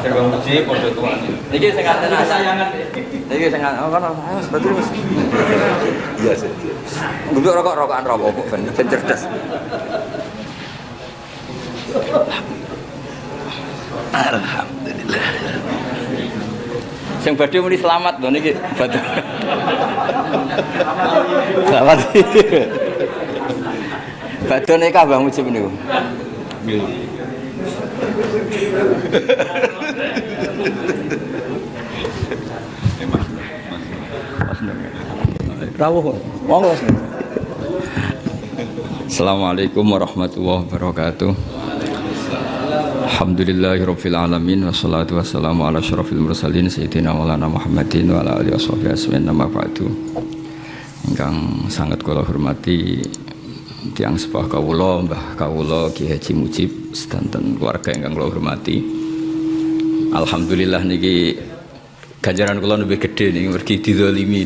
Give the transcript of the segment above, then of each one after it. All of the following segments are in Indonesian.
Terbang muji podo tuan. Niki sing ngaten sayangan. Niki sing ngono seperti Mas. Iya sih. Nggo rokok-rokokan rokok ben cerdas. Alhamdulillah. Sing badhe muni selamat lho niki. Selamat. Badhe nikah Mbah Mujib niku. Nggih. Assalamualaikum warahmatullahi wabarakatuh. Alhamdulillahirabbil alamin wassalatu wassalamu ala asyrofil mursalin sayyidina maulana Muhammadin wa ala alihi washabihi ajmain amma ba'du. Ingkang sangat kula hormati tiyang sepah kawula Mbah kawula Ki Haji Mujib sedanten keluarga ingkang kula hormati. Alhamdulillah niki ganjaran kula lebih gede niki mergi dizalimi.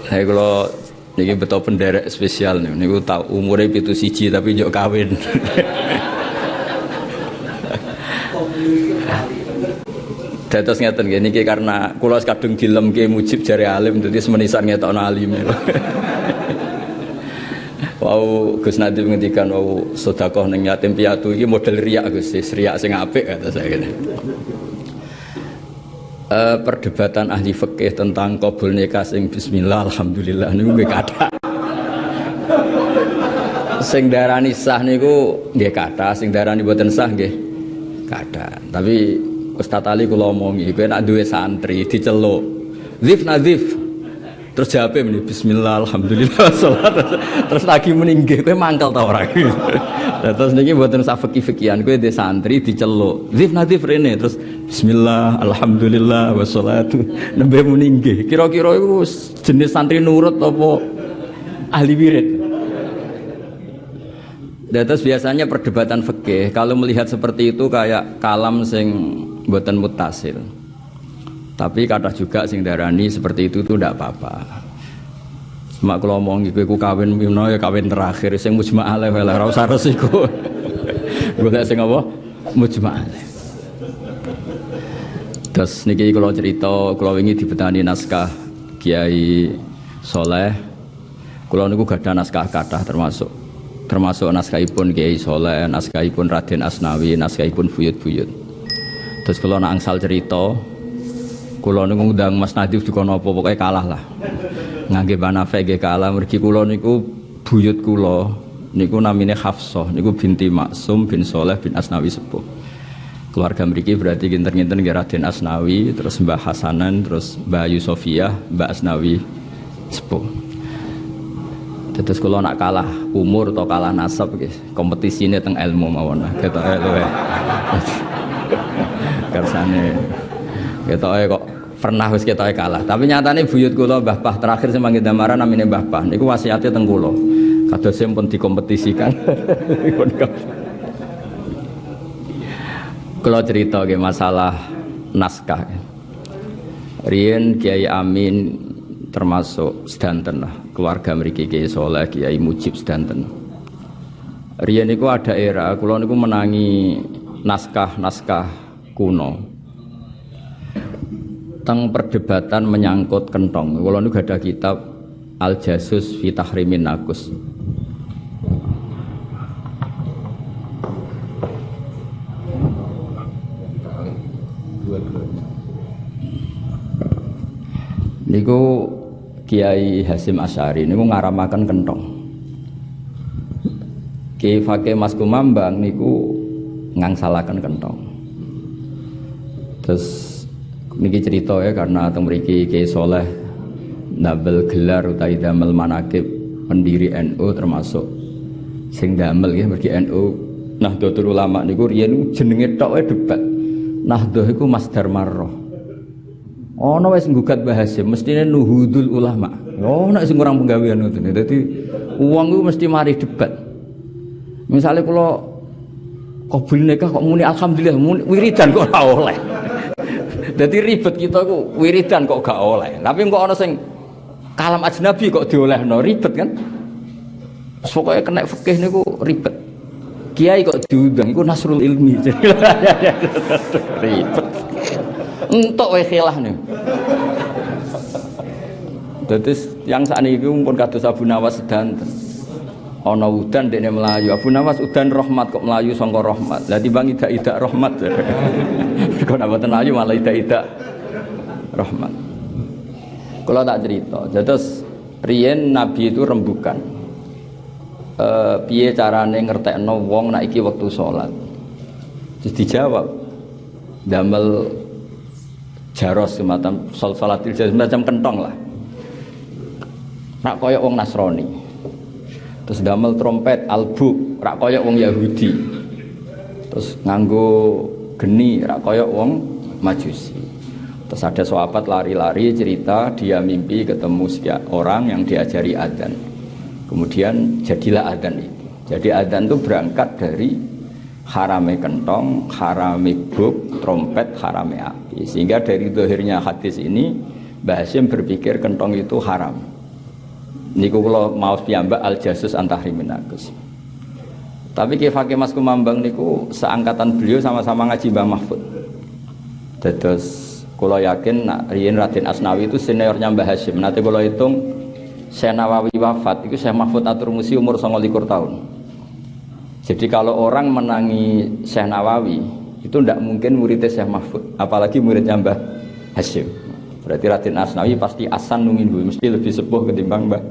Saya kula niki beto penderek spesial niku tau umure 71 tapi njok kawin. Dados ngeten nggih niki karena kula kadung dilemke Mujib jare alim dadi semenisan ngetokno alim. Wau Gus Nadhim ngendikan wau sedekah ning yatim piatu iki model riak Gus, riak sing apik kata saya ngene. Perdebatan ahli fikih tentang qabul nikah sing bismillah alhamdulillah niku nggih kathah. Sing darani sah niku nggih kathah, sing darani boten sah nggih kathah. Tapi Ustaz Ali kula omongi, kowe nek duwe santri diceluk, "Zif nazif." Terus jawabe muni bismillah alhamdulillah salat. Terus lagi meninggi kowe mangkel ta ora? Terus niki mboten sak fikih-fikihan, kowe dhe santri diceluk, "Zif nazif rene." Terus bismillah alhamdulillah wassalatu nembe meninggi. Kira-kira iku jenis santri nurut apa ahli wirid? Terus biasanya perdebatan fikih kalau melihat seperti itu kayak kalam sing mboten mutasil. Tapi kata juga sing darani seperti itu tuh ndak apa-apa. Mak kula omong iki kowe kawin mino ya kawin terakhir sing mujma' alaih wae ora usah resiko. Golek sing apa? Mujma' alaih. Terus niki kula cerita, kula wingi dibetani naskah Kiai Soleh. Kula niku gadah naskah kathah termasuk naskahipun Kiai Soleh, naskahipun Raden Asnawi, naskahipun buyut-buyut. Terus kula nak angsal cerita, kula niku ngundang Mas Nadhif dikono apa pokoke kalah lah. Ngangge Banafe nggih kalah mergi kula niku buyut kula niku namine Hafsah, niku binti Maksum bin Soleh bin Asnawi sepuh. Keluarga mriki berarti kinten-kinten nggih Raden Asnawi, terus Mbah Hasanan, terus Mbah Yusofiah, Mbah Asnawi sepuh. Terus kula nak kalah umur atau kalah nasab nggih, kompetisine teng ilmu mawon. Ketoke luwe. Kersane ketoke kok pernah wis ketoke kalah. Tapi nyatane buyut kula Mbah Pah terakhir sing manggil damaran namine Mbah Pah. Niku wasiate teng kula. Kados pun dikompetisikan. Kula cerita nggih masalah naskah. Riyen Kiai Amin termasuk sedanten lah. Keluarga mriki Kiai Soleh, Kiai Mujib sedanten. Riyen niku ada era kula niku menangi naskah-naskah kuno tentang perdebatan menyangkut kentong. Kalau niku ada kitab Al-Jasus fi Tahrimin Nakus. Niku Kiai Hasim Asy'ari niku ngaramaken kentong. Kiai Fakih Mas Kumambang niku ngangsalaken kentong. Terus niki cerita ya karena teng mriki Kiai Soleh ndamel gelar utawi damel manaqib pendiri NU termasuk sing damel ya mriki NU Nahdlatul Ulama niku riyen jenenge tok wae debat. Nahdhah iku masdar marrah. Ana wis nggugat Mbah Hasim mestine nuhudul ulama. Oh nek sing kurang penggawean ngoten. Dadi wong iku mesti mari debat. Misale kula qabul nikah kok muni alhamdulillah muni wiridan kok ora oleh. Dadi ribet kita ku wiridan kok gak oleh. Tapi kok ana sing kalam ajnabi kok diolehno ribet kan? Pokoknya kena fikih niku ribet. Kiai kok diundang iku Nasrul Ilmi. Ribet. Entuk wae khilah niku. Dadi yang sakniki pun kados Abu Nawas sedanten. Ana udan dekne melayu. Abu Nawas udan rahmat kok melayu sangka rahmat. Lah timbang idak-idak rahmat. Kok nek mboten melayu malah idak-idak rahmat. Kula tak cerita. Terus riyen Nabi itu rembukan. Piye carane ngertekno wong nek iki wektu salat. Terus dijawab. Damel jaros semacam salatil jaros semacam kentong lah. Rak kaya wong Nasrani. Terus damel trompet albu rak kaya wong Yahudi. Terus nganggo geni rak kaya wong Majusi. Terus ada sahabat lari-lari cerita dia mimpi ketemu orang yang diajari adzan. Kemudian jadilah adzan itu. Jadi adzan itu berangkat dari harame kentong, harame buk, trompet, harame api. Sehingga dari zahirnya hadis ini Mbah Hasyim berpikir kentong itu haram. Niku kula maos piyambak al-jasus antahrimin nagus. Tapi Ki Fakih Mas Kumambang niku seangkatan beliau sama-sama ngaji Mbah Mahfud. Dados kula yakin riyen Raden Asnawi itu seniornya Mbah Hasyim. Nanti kula hitung Syekh Nawawi wafat itu Syekh Mahfud Atur Musi umur 29 tahun. Jadi kalau orang menangi Syekh Nawawi itu tidak mungkin muridnya Syekh Mahfud, apalagi muridnya Mbah Hasyim. Berarti Raden Asnawi pasti asan nungin mesti lebih sepuh ketimbang Mbah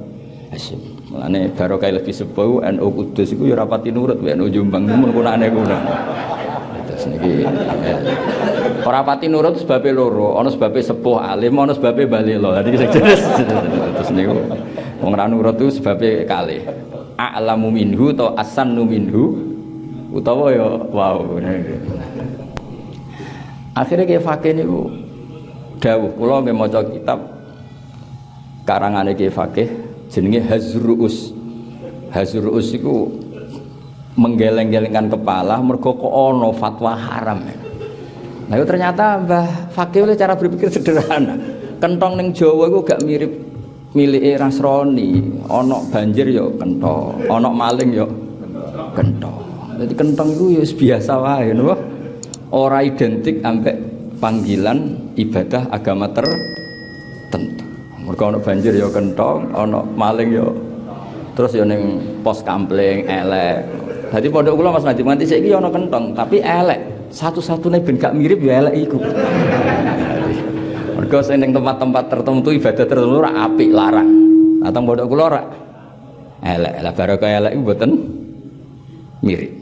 Hasyim. Mulane barokah lebih sepuh NU Kudus iku ya rapati nurut NU Jombang mun kunane kuna. Terus niki ora pati nurut sebabe loro, ana sebabe sepuh alim, ana sebabe balelo. Dadi terus niku wong ra nurut itu sebabe kalih. A'lamu minhu atau asannu minhu utawa ya wow. Akhirnya Ki Fakih niku dawuh kula nggih maca kitab karangane Ki Fakih jenenge Hazruus. Hazruus iku menggeleng-gelengkan kepala mergo kok ana fatwa haram. Nah itu ternyata Mbah Fakih oleh cara berpikir sederhana. Kentong ning Jawa iku gak mirip milike Nasrani, ana banjir ya kentong, ana maling ya kentong. Jadi kentong itu ya biasa wae napa? Ora identik ambek panggilan ibadah agama tertentu. Mergo ana banjir ya kentong, ana maling ya terus ya ning pos kampling elek. Dadi pondok kula Mas Nadiem nganti saiki ana kentong, tapi elek. Satu-satunya ben gak mirip ya elek iku. Mergo sing ning tempat-tempat tertentu ibadah tertentu ora apik larang. Atau pondok kula ora elek. Lah barokah elek iku mboten mirip.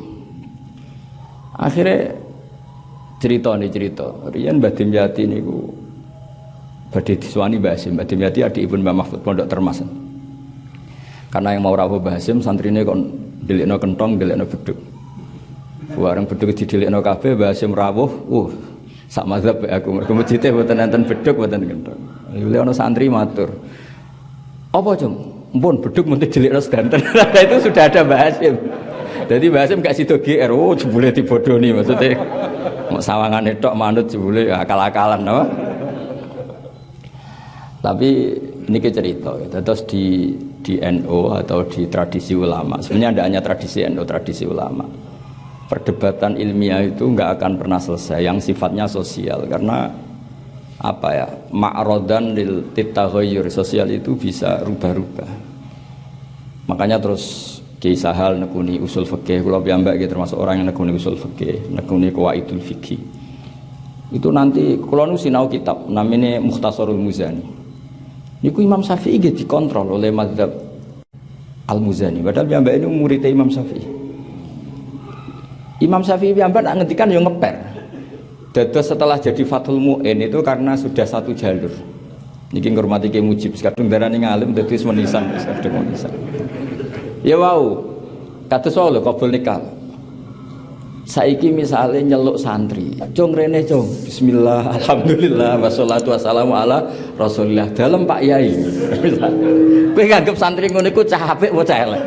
Akhirnya cerita. Riyen Mbah Dimyati niku badhe disuwani Mbah Hasyim. Mbah Dimyati adikipun Mbah Mahfud Pondok Termas. Karena yang mau rawuh Mbah Hasyim santrine kon delikno kentong, delikno beduk. Bareng beduk didelikno kabeh Mbah Hasyim rawuh, sak mazhab aku mergo masjide mboten enten beduk mboten kentong. Lha ana santri matur. Apa, Cung? Mpun beduk mun didelikno sedanten. Itu sudah ada Mbah Hasyim. Jadi Mbah Hasyim gak sida GR, jebule dibodoni maksudnya. Mau sawangane tok manut jebule akal-akalan apa? Tapi niki cerita ya. Terus di NU atau di tradisi ulama. Sebenarnya tidak hanya tradisi NU, tradisi ulama. Perdebatan ilmiah itu nggak akan pernah selesai yang sifatnya sosial karena apa ya? Ma'rodan lil titaghayyur, sosial itu bisa rubah-rubah. Makanya terus Ki Sahal nekuni usul fikih, kula piyambak iki termasuk orang yang nekuni usul fikih, nekuni qawaidul fikih. Itu nanti kula nu sinau kitab namanya Mukhtasarul Muzani. Niku Imam Syafi'i nggih dikontrol oleh mazhab Al-Muzani. Padahal piyambak ini muridnya Imam Syafi'i. Imam Syafi'i piyambak nak ngendikan yo ngeper. Dados setelah jadi Fathul Mu'in itu karena sudah satu jalur. Niki ngurmati Ki Mujib, kadung darane ngalim dadi menisan, kadung menisan. Ya wau, kados wae lho kabul nikah. Saiki misale nyeluk santri, cung rene cung, bismillah, alhamdulillah, wassalatu wassalamu ala rasulillah. Dalem Pak Yai. Kowe nganggep santri ngono iku cah apik apa cah elek?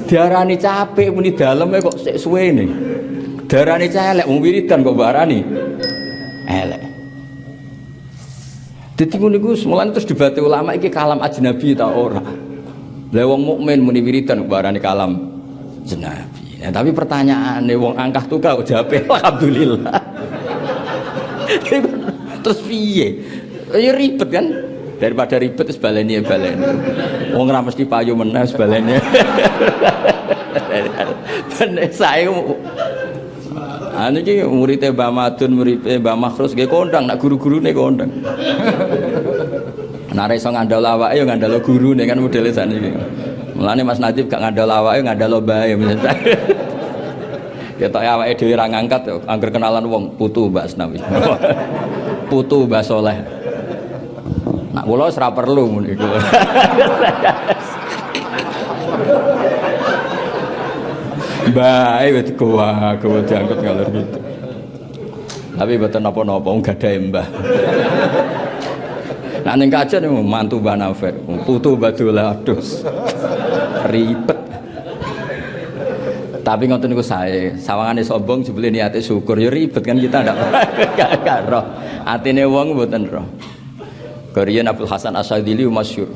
Diarani cah apik muni daleme kok sik suwene. Diarani cah elek wong wiridan kok barani elek. Dadi ngono iku semulane terus dibate ulama iki kalam ajnabi ta ora. Lah wong mukmin muni wiridan barani kalam jenabi. Nah, tapi pertanyaane wong angkah tukang jawabe alhamdulillah. Terus piye? Ya ribet kan? Daripada ribet wis baleni. Wong ora mesti payu meneh wis baleni. Ben sae anu iki muridé Mbah Madun, muridé Mbah Makhrus nggih kondang, nak guru-gurune kondang. Nek iso ngandel awake ya ngandel gurune kan modele sakniki. Mulane Mas Nadib gak ngandel awake ngandel mbae. Ya tok awake dhewe ra ngangkat ya angger kenalan wong putu Mbak Asnawi. Putu Mbah Soleh. Nak kula ora perlu ngono iku. Bae wis gowa diangkut ngalor gitu. Tapi mboten napa-napa wong gadahe mbah. Nah ning kajen mantu Mbah Nafek, putu Mbah adus. Ribet. Tapi ngoten niku sae, sawangane sombong jebule niate syukur ya ribet kan kita ndak roh. Atine wong mboten roh. Kariyen Abdul Hasan Asyadzili masyhur.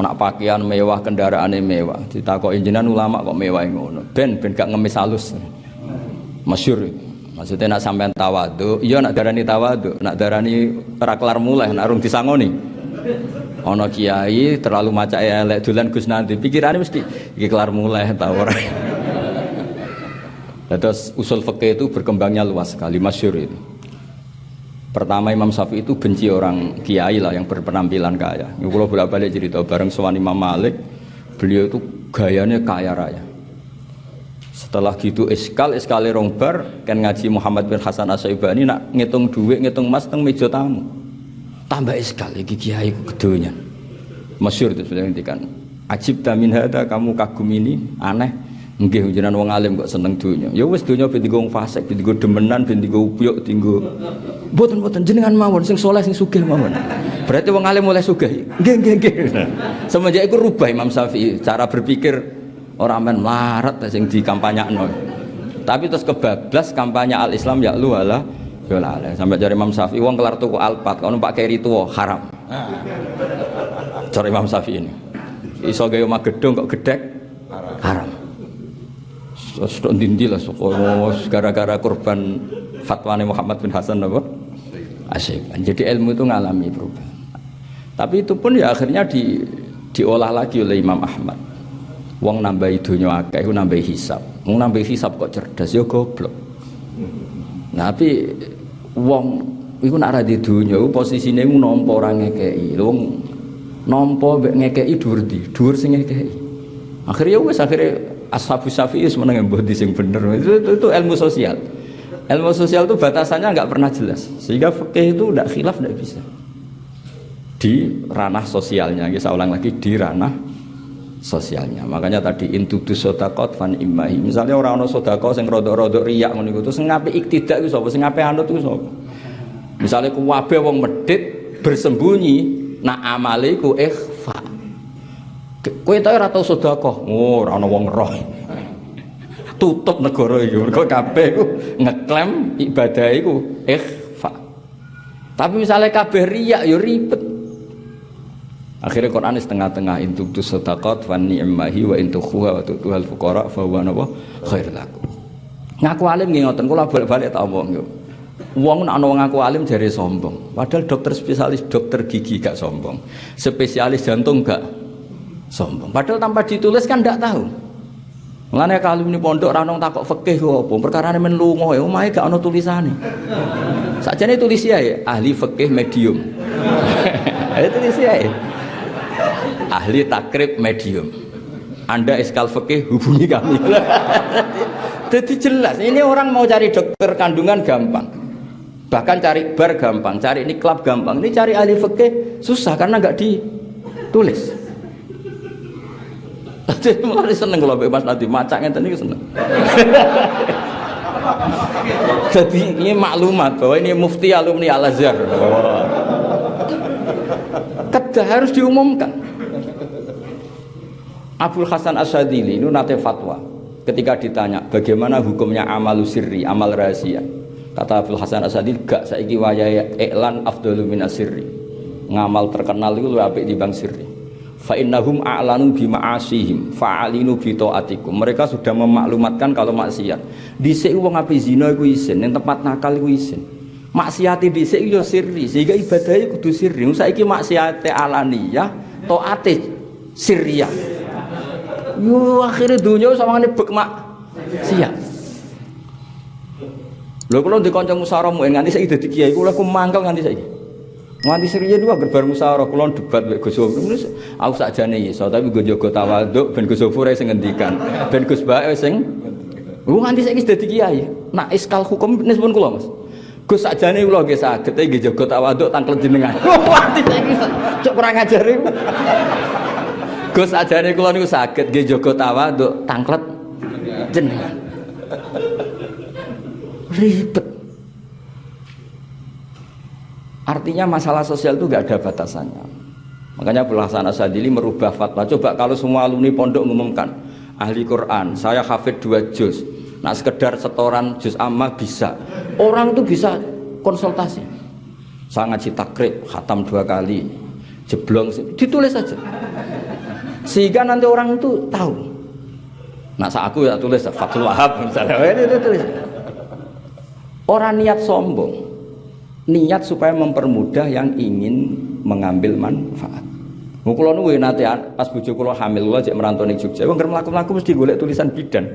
Nak pakaian mewah, kendaraane mewah. Ditakoki jenengan ulama kok mewah ngono. Ben gak ngemis halus. Masyhur. Maksudnya nak sampean tawadhu, iya nak darani tawadhu, nak darani ora kelar mulai, nak urung disangoni. Ana kiai terlalu macake elek dolan Gus nanti, pikirane mesti iki kelar mulai ta ora. Terus usul fikih itu berkembangnya luas sekali, masyhur itu. Pertama Imam Syafi'i itu benci orang kiai lah yang berpenampilan kaya. Kalau bolak-balik cerita bareng sowan Imam Malik, beliau itu gayanya kaya raya. Setelah gitu iskale rongbar kan ngaji Muhammad bin Hasan Asy-Syaibani nak ngitung duit, ngitung emas teng meja tamu. Tambah iskal iki kiai gedonyan. Masyhur itu sudah ngendikan. Ajib ta min hada, kamu kagum ini aneh. Nggih jenengan wong alim kok seneng donya. Ya wis donya ben dienggo fasik, ben dienggo demenan, ben dienggo upyuk, dienggo mboten jenengan mawon sing saleh sing sugih mawon. Berarti wong alim mulai sugih. Nggih. Semenjak iku rubah Imam Syafi'i cara berpikir ora men melarat sing dikampanyakno. Tapi terus kebablas kampanye al-Islam ya lu ala ya ala. Sampai jare Imam Syafi'i wong kelar tuku Alphard kalau numpak keri tuwa haram. Cara Imam Syafi'i ini. Iso gawe omah gedung kok gedhek haram. Sudah dindilah gara-gara korban fatwane Muhammad bin Hasan apa? Asyik. Jadi ilmu itu ngalami perubahan. Tapi itu pun ya akhirnya diolah lagi oleh Imam Ahmad. Wong nambahi donya akeh iku nambahi hisab. Wong nambahi hisab kok cerdas ya goblok. Nah, tapi wong iku nek ra di donya posisine iku nampa ora ngekeki. Wong nampa mbek ngekeki dhuwur ndi? Dhuwur sing ngekeki. Akhirnya wis Ashabus Syafi'i semeneng mbah di sing bener. Itu ilmu sosial. Ilmu sosial itu batasannya enggak pernah jelas. Sehingga fikih itu enggak khilaf enggak bisa. Di ranah sosialnya, saya ulang lagi di ranah sosialnya. Makanya tadi intudu sodakot fan imahi. Misalnya orang ono sodako sing rodok-rodok riak ngono iku, sing ngape iktidak iku sapa? Sing ngape anut iku sapa? Misalnya kuwabe wong medhit bersembunyi, nak amale iku ikhfa. Kowe ta ora tau sedekah. Oh, ora ana wong roh. Tutup negara iki. Mergo kabeh iku ngeklaim ibadah iku ikhfa. Tapi misalnya kabeh riya ya ribet. Akhirnya Quran setengah-tengah intuk sedekah fa ni'mahi wa intukhuha wa tu'al fuqara fa huwa khair lakum. Ngaku alim nggih ngoten kula bolak-balik tak omong yo. Wong nek ana wong ngaku alim jare sombong. Padahal dokter spesialis dokter gigi gak sombong. Spesialis jantung gak sombong. Padahal tanpa ditulis kan ndak tahu. Mulane kalau ini pondok ra ono takok fikih kok apa? Perkarane men lunga ya omahe gak ono tulisane. Sakjane tulis ya ahli fikih medium. Ayo tulis ya. Ahli takrib medium. Anda iskal fikih hubungi kami. Jadi jelas ini orang mau cari dokter kandungan gampang. Bahkan cari bar gampang, cari ini klub gampang. Ini cari ahli fikih susah karena enggak ditulis. Jadi mulai seneng kalau bebas nanti macak ngeten niku seneng. Jadi ini maklumat bahwa ini mufti alumni Al-Azhar. Kedah harus diumumkan. Abdul Hasan Asyadzili itu nate fatwa ketika ditanya bagaimana hukumnya amalu sirri, amal rahasia. Kata Abdul Hasan Asyadzili gak saiki wayahe iklan afdalu minas sirri. Ngamal terkenal itu luwih apik dibanding sirri. Fa innahum a'lanu bima'asihim fa'alinu bi taatikum. Mereka sudah memaklumatkan kalau maksiat. Dhisik wong ape zina iku isin, ning tempat nakal iku isin. Maksiate dhisik yo sirri, sehingga ibadahnya kudu sirri. Saiki maksiate alaniyah, taate sirriyah. Yo akhire dunya samangane bek maksiat. Lho kula dikanca musyawarah nganti saiki dadi kiai, kula ku mangkel nganti saiki. Nganti seriya dua gerbar musyawarah kula debat mek Gus Sofur. Aku sakjane iso, tapi gue jaga tawaduk ben Gus Sofur sing ngendikan. Ben Gus Bae sing nganti saiki dadi kiai. Nak iskal hukum nispun kula, Mas. Gus sakjane kula nggih saged iki jaga tawaduk tanglet jenengan. Nganti saiki cok kurang ajar iki. Gus sakjane kula niku saged nggih jaga tawaduk tanglet jenengan. Ribet. Artinya masalah sosial itu gak ada batasannya. Makanya Abdul Hasan Asadili merubah fatwa. Coba kalau semua alumni pondok mengumumkan ahli Quran, saya hafid 2 juz. Nah sekedar setoran juz amma bisa. Orang itu bisa konsultasi. Saya ngaji takrib, khatam 2 kali, jeblong, ditulis saja. Sehingga nanti orang itu tahu. Nah aku ya tulis Fathul Wahab misalnya, itu tulis. Orang niat sombong. Niat supaya mempermudah yang ingin mengambil manfaat. Kula nuwe nate pas bojo kula hamil kula jek merantau ning Jogja. Wong ngerem mlaku-mlaku mesti golek tulisan bidan.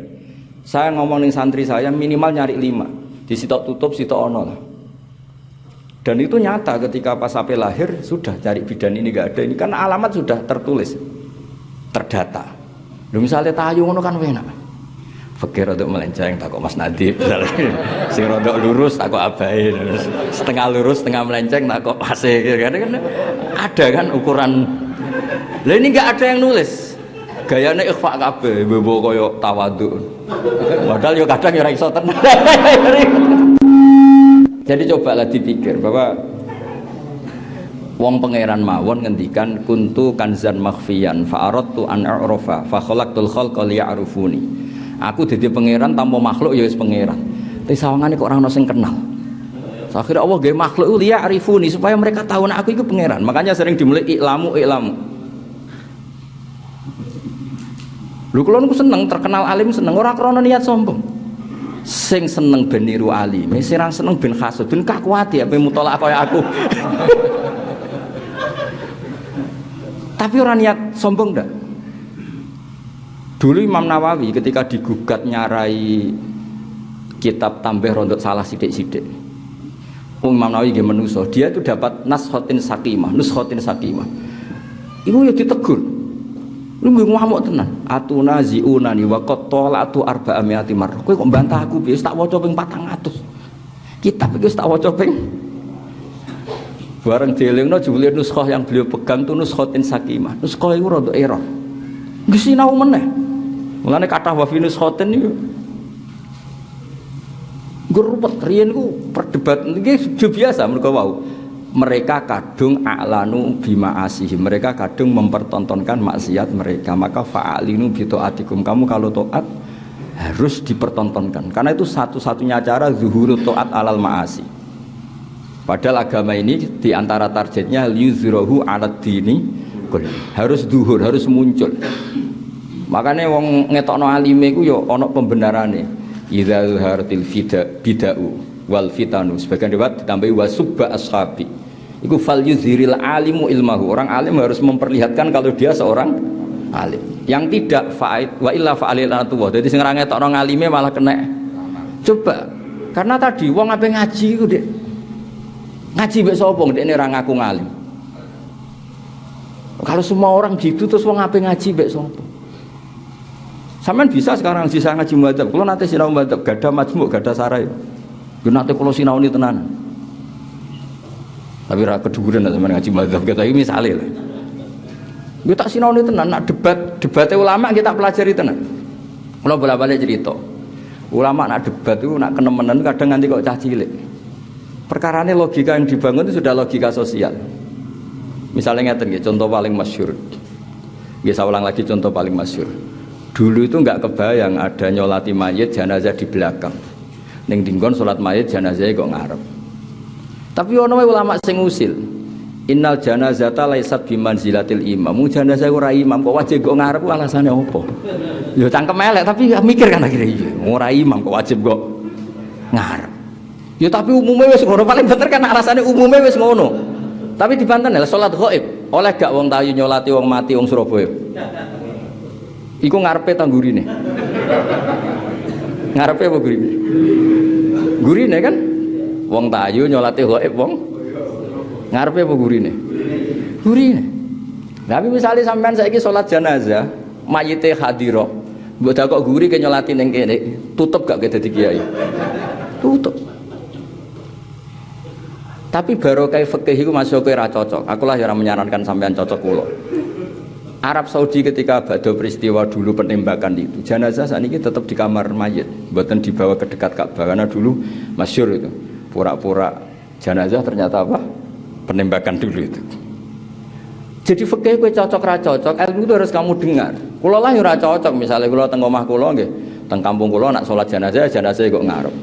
Saya ngomong ning santri saya minimal nyari 5. Di sitok tutup sitok ono lah. Dan itu nyata ketika pas sampai lahir sudah cari bidan ini enggak ada. Ini kan alamat sudah tertulis. Terdata. Lho misalnya tayu ngono kan enak. Fakir untuk melenceng takut Mas Nadib misalnya. Sing rodok lurus takut abai, setengah lurus setengah melenceng takut pase gitu kan. Ada kan ukuran. Lah ini enggak ada yang nulis. Gayane ikhfa kabeh, bebo koyo tawadhu. Padahal yo kadang ora iso tenan. Jadi cobalah dipikir bahwa wong pangeran mawon ngendikan kuntu kanzan makhfiyan fa aradtu an a'rafa fa khalaqtul khalqa liya'rifuni. Aku dadi pangeran tanpa makhluk ya wis pangeran. Tapi sawangane kok ora ono sing kenal. Akhirnya Allah gawe makhluk liya arifuni supaya mereka tahu nek aku iku pangeran. Makanya sering dimulai iklamu. Lho kula niku seneng terkenal alim seneng ora krana niat sombong. Sing seneng ben niru alim, sing ora seneng ben hasud, ben kakuati ape mutolak kaya aku. Tapi ora niat sombong ndak. Dulu Imam Nawawi ketika digugat nyarai kitab tambah rontok salah sidik-sidik. Imam Nawawi nggih menuso, dia itu dapat nuskhatin sakimah. Iku ya ditegur. Lu ngamuk tenan. Atuna ziunani wa qad talatu arba'amiati marrah. Kowe kok mbantah aku piye tak waca ping 400. Kitab iki tak waca ping bareng dielingno jebule nuskhah yang beliau pegang itu nuskhatin sakimah. Nuskhah iku rada error. Nggih sinau meneh. Mulane kathah wa fi nuskhatin niku gerupet riyen ku perdebat iki biasa mergo wau. Mereka kadung a'lanu bima'asihim. Mereka kadung mempertontonkan maksiat mereka. Maka fa'alinu bi taatikum. Kamu kalau taat harus dipertontonkan. Karena itu satu-satunya cara zuhurut taat alal ma'asi. Padahal agama ini diantara targetnya liyuzhirahu 'alad dini harus zuhur, harus muncul. Makanya wong ngetokno alime iku ya ana pembenarane. Idza zuharatil bid'u wal fitanu. Sebagian riwayat ditambahi wasubba ashabi. Iku fal yuzhiril alimu ilmahu. Orang alim harus memperlihatkan kalau dia seorang alim. Yang tidak fa'id wa illa fa'alilatu wa. Dadi sing ora ngetokno alime malah kena. Coba. Karena tadi wong ape ngaji iku Dik. Ngaji mbek sapa ndekne ora ngaku ngalim. Kalau semua orang gitu terus wong ape ngaji mbek sapa? Sampeyan bisa sekarang sisa ngaji madzhab. Kalau nanti sinau madzhab gadah majmuk, gadah sarai. Yo nanti kalau sinau ini tenan. Tapi ra keduren sampeyan ngaji madzhab kita iki misale lho. Yo tak sinau ini tenan nak debatnya ulama kita pelajari tenan. Kalau bolak-balik cerita. Ulama nak debat itu nak kenemenan kadang nanti kok cah cilik. Perkarane logika yang dibangun itu sudah logika sosial. Misalnya ngeten nggih, contoh paling masyhur. Nggih saya ulang lagi contoh paling masyhur. Dulu itu enggak kebayang ada nyolati mayit jenazah di belakang. Ning dinggon salat mayit jenazahnya kok ngarep. Tapi ono ulama sing usil. Innal janazata laisat bimanzilatil imam. Janazah ora imam kok wajib kok ngarep alasane opo? Ya cangkem elek tapi mikir kan akhirnya iya. Ora imam kok wajib kok ngarep. Ya tapi umumnya wis ngono paling bener kan alasane umumnya wis ngono. Tapi dibanten lha salat ghaib. Oleh gak wong tayu nyolati wong mati wong Surabaya? Iku ngarepe ta gurine? Ngarepe apa gurine? Gurine kan? Wong tayu nyolati ghaib wong ngarepe apa gurine? Gurine. Tapi misalnya sampean saiki salat jenazah, mayite hadira, mbok dakok guri ke nyolati ning kene, tutup gak ke dadi kiai? Tutup. Tapi barokah fikih iku masuk ora cocok. Aku lah ora menyarankan sampean cocok kula. Arab Saudi ketika badhe peristiwa dulu penembakan itu, jenazah sakniki tetap di kamar mayit, mboten dibawa ke dekat Ka'bah karena dulu masyhur itu. Pura-pura jenazah ternyata apa? Penembakan dulu itu. Jadi fikih kowe cocok ra cocok, ilmu itu harus kamu dengar. Kula lah ora cocok, misalnya kula teng omah kula nggih, teng kampung kula nak salat jenazah kok ngarep.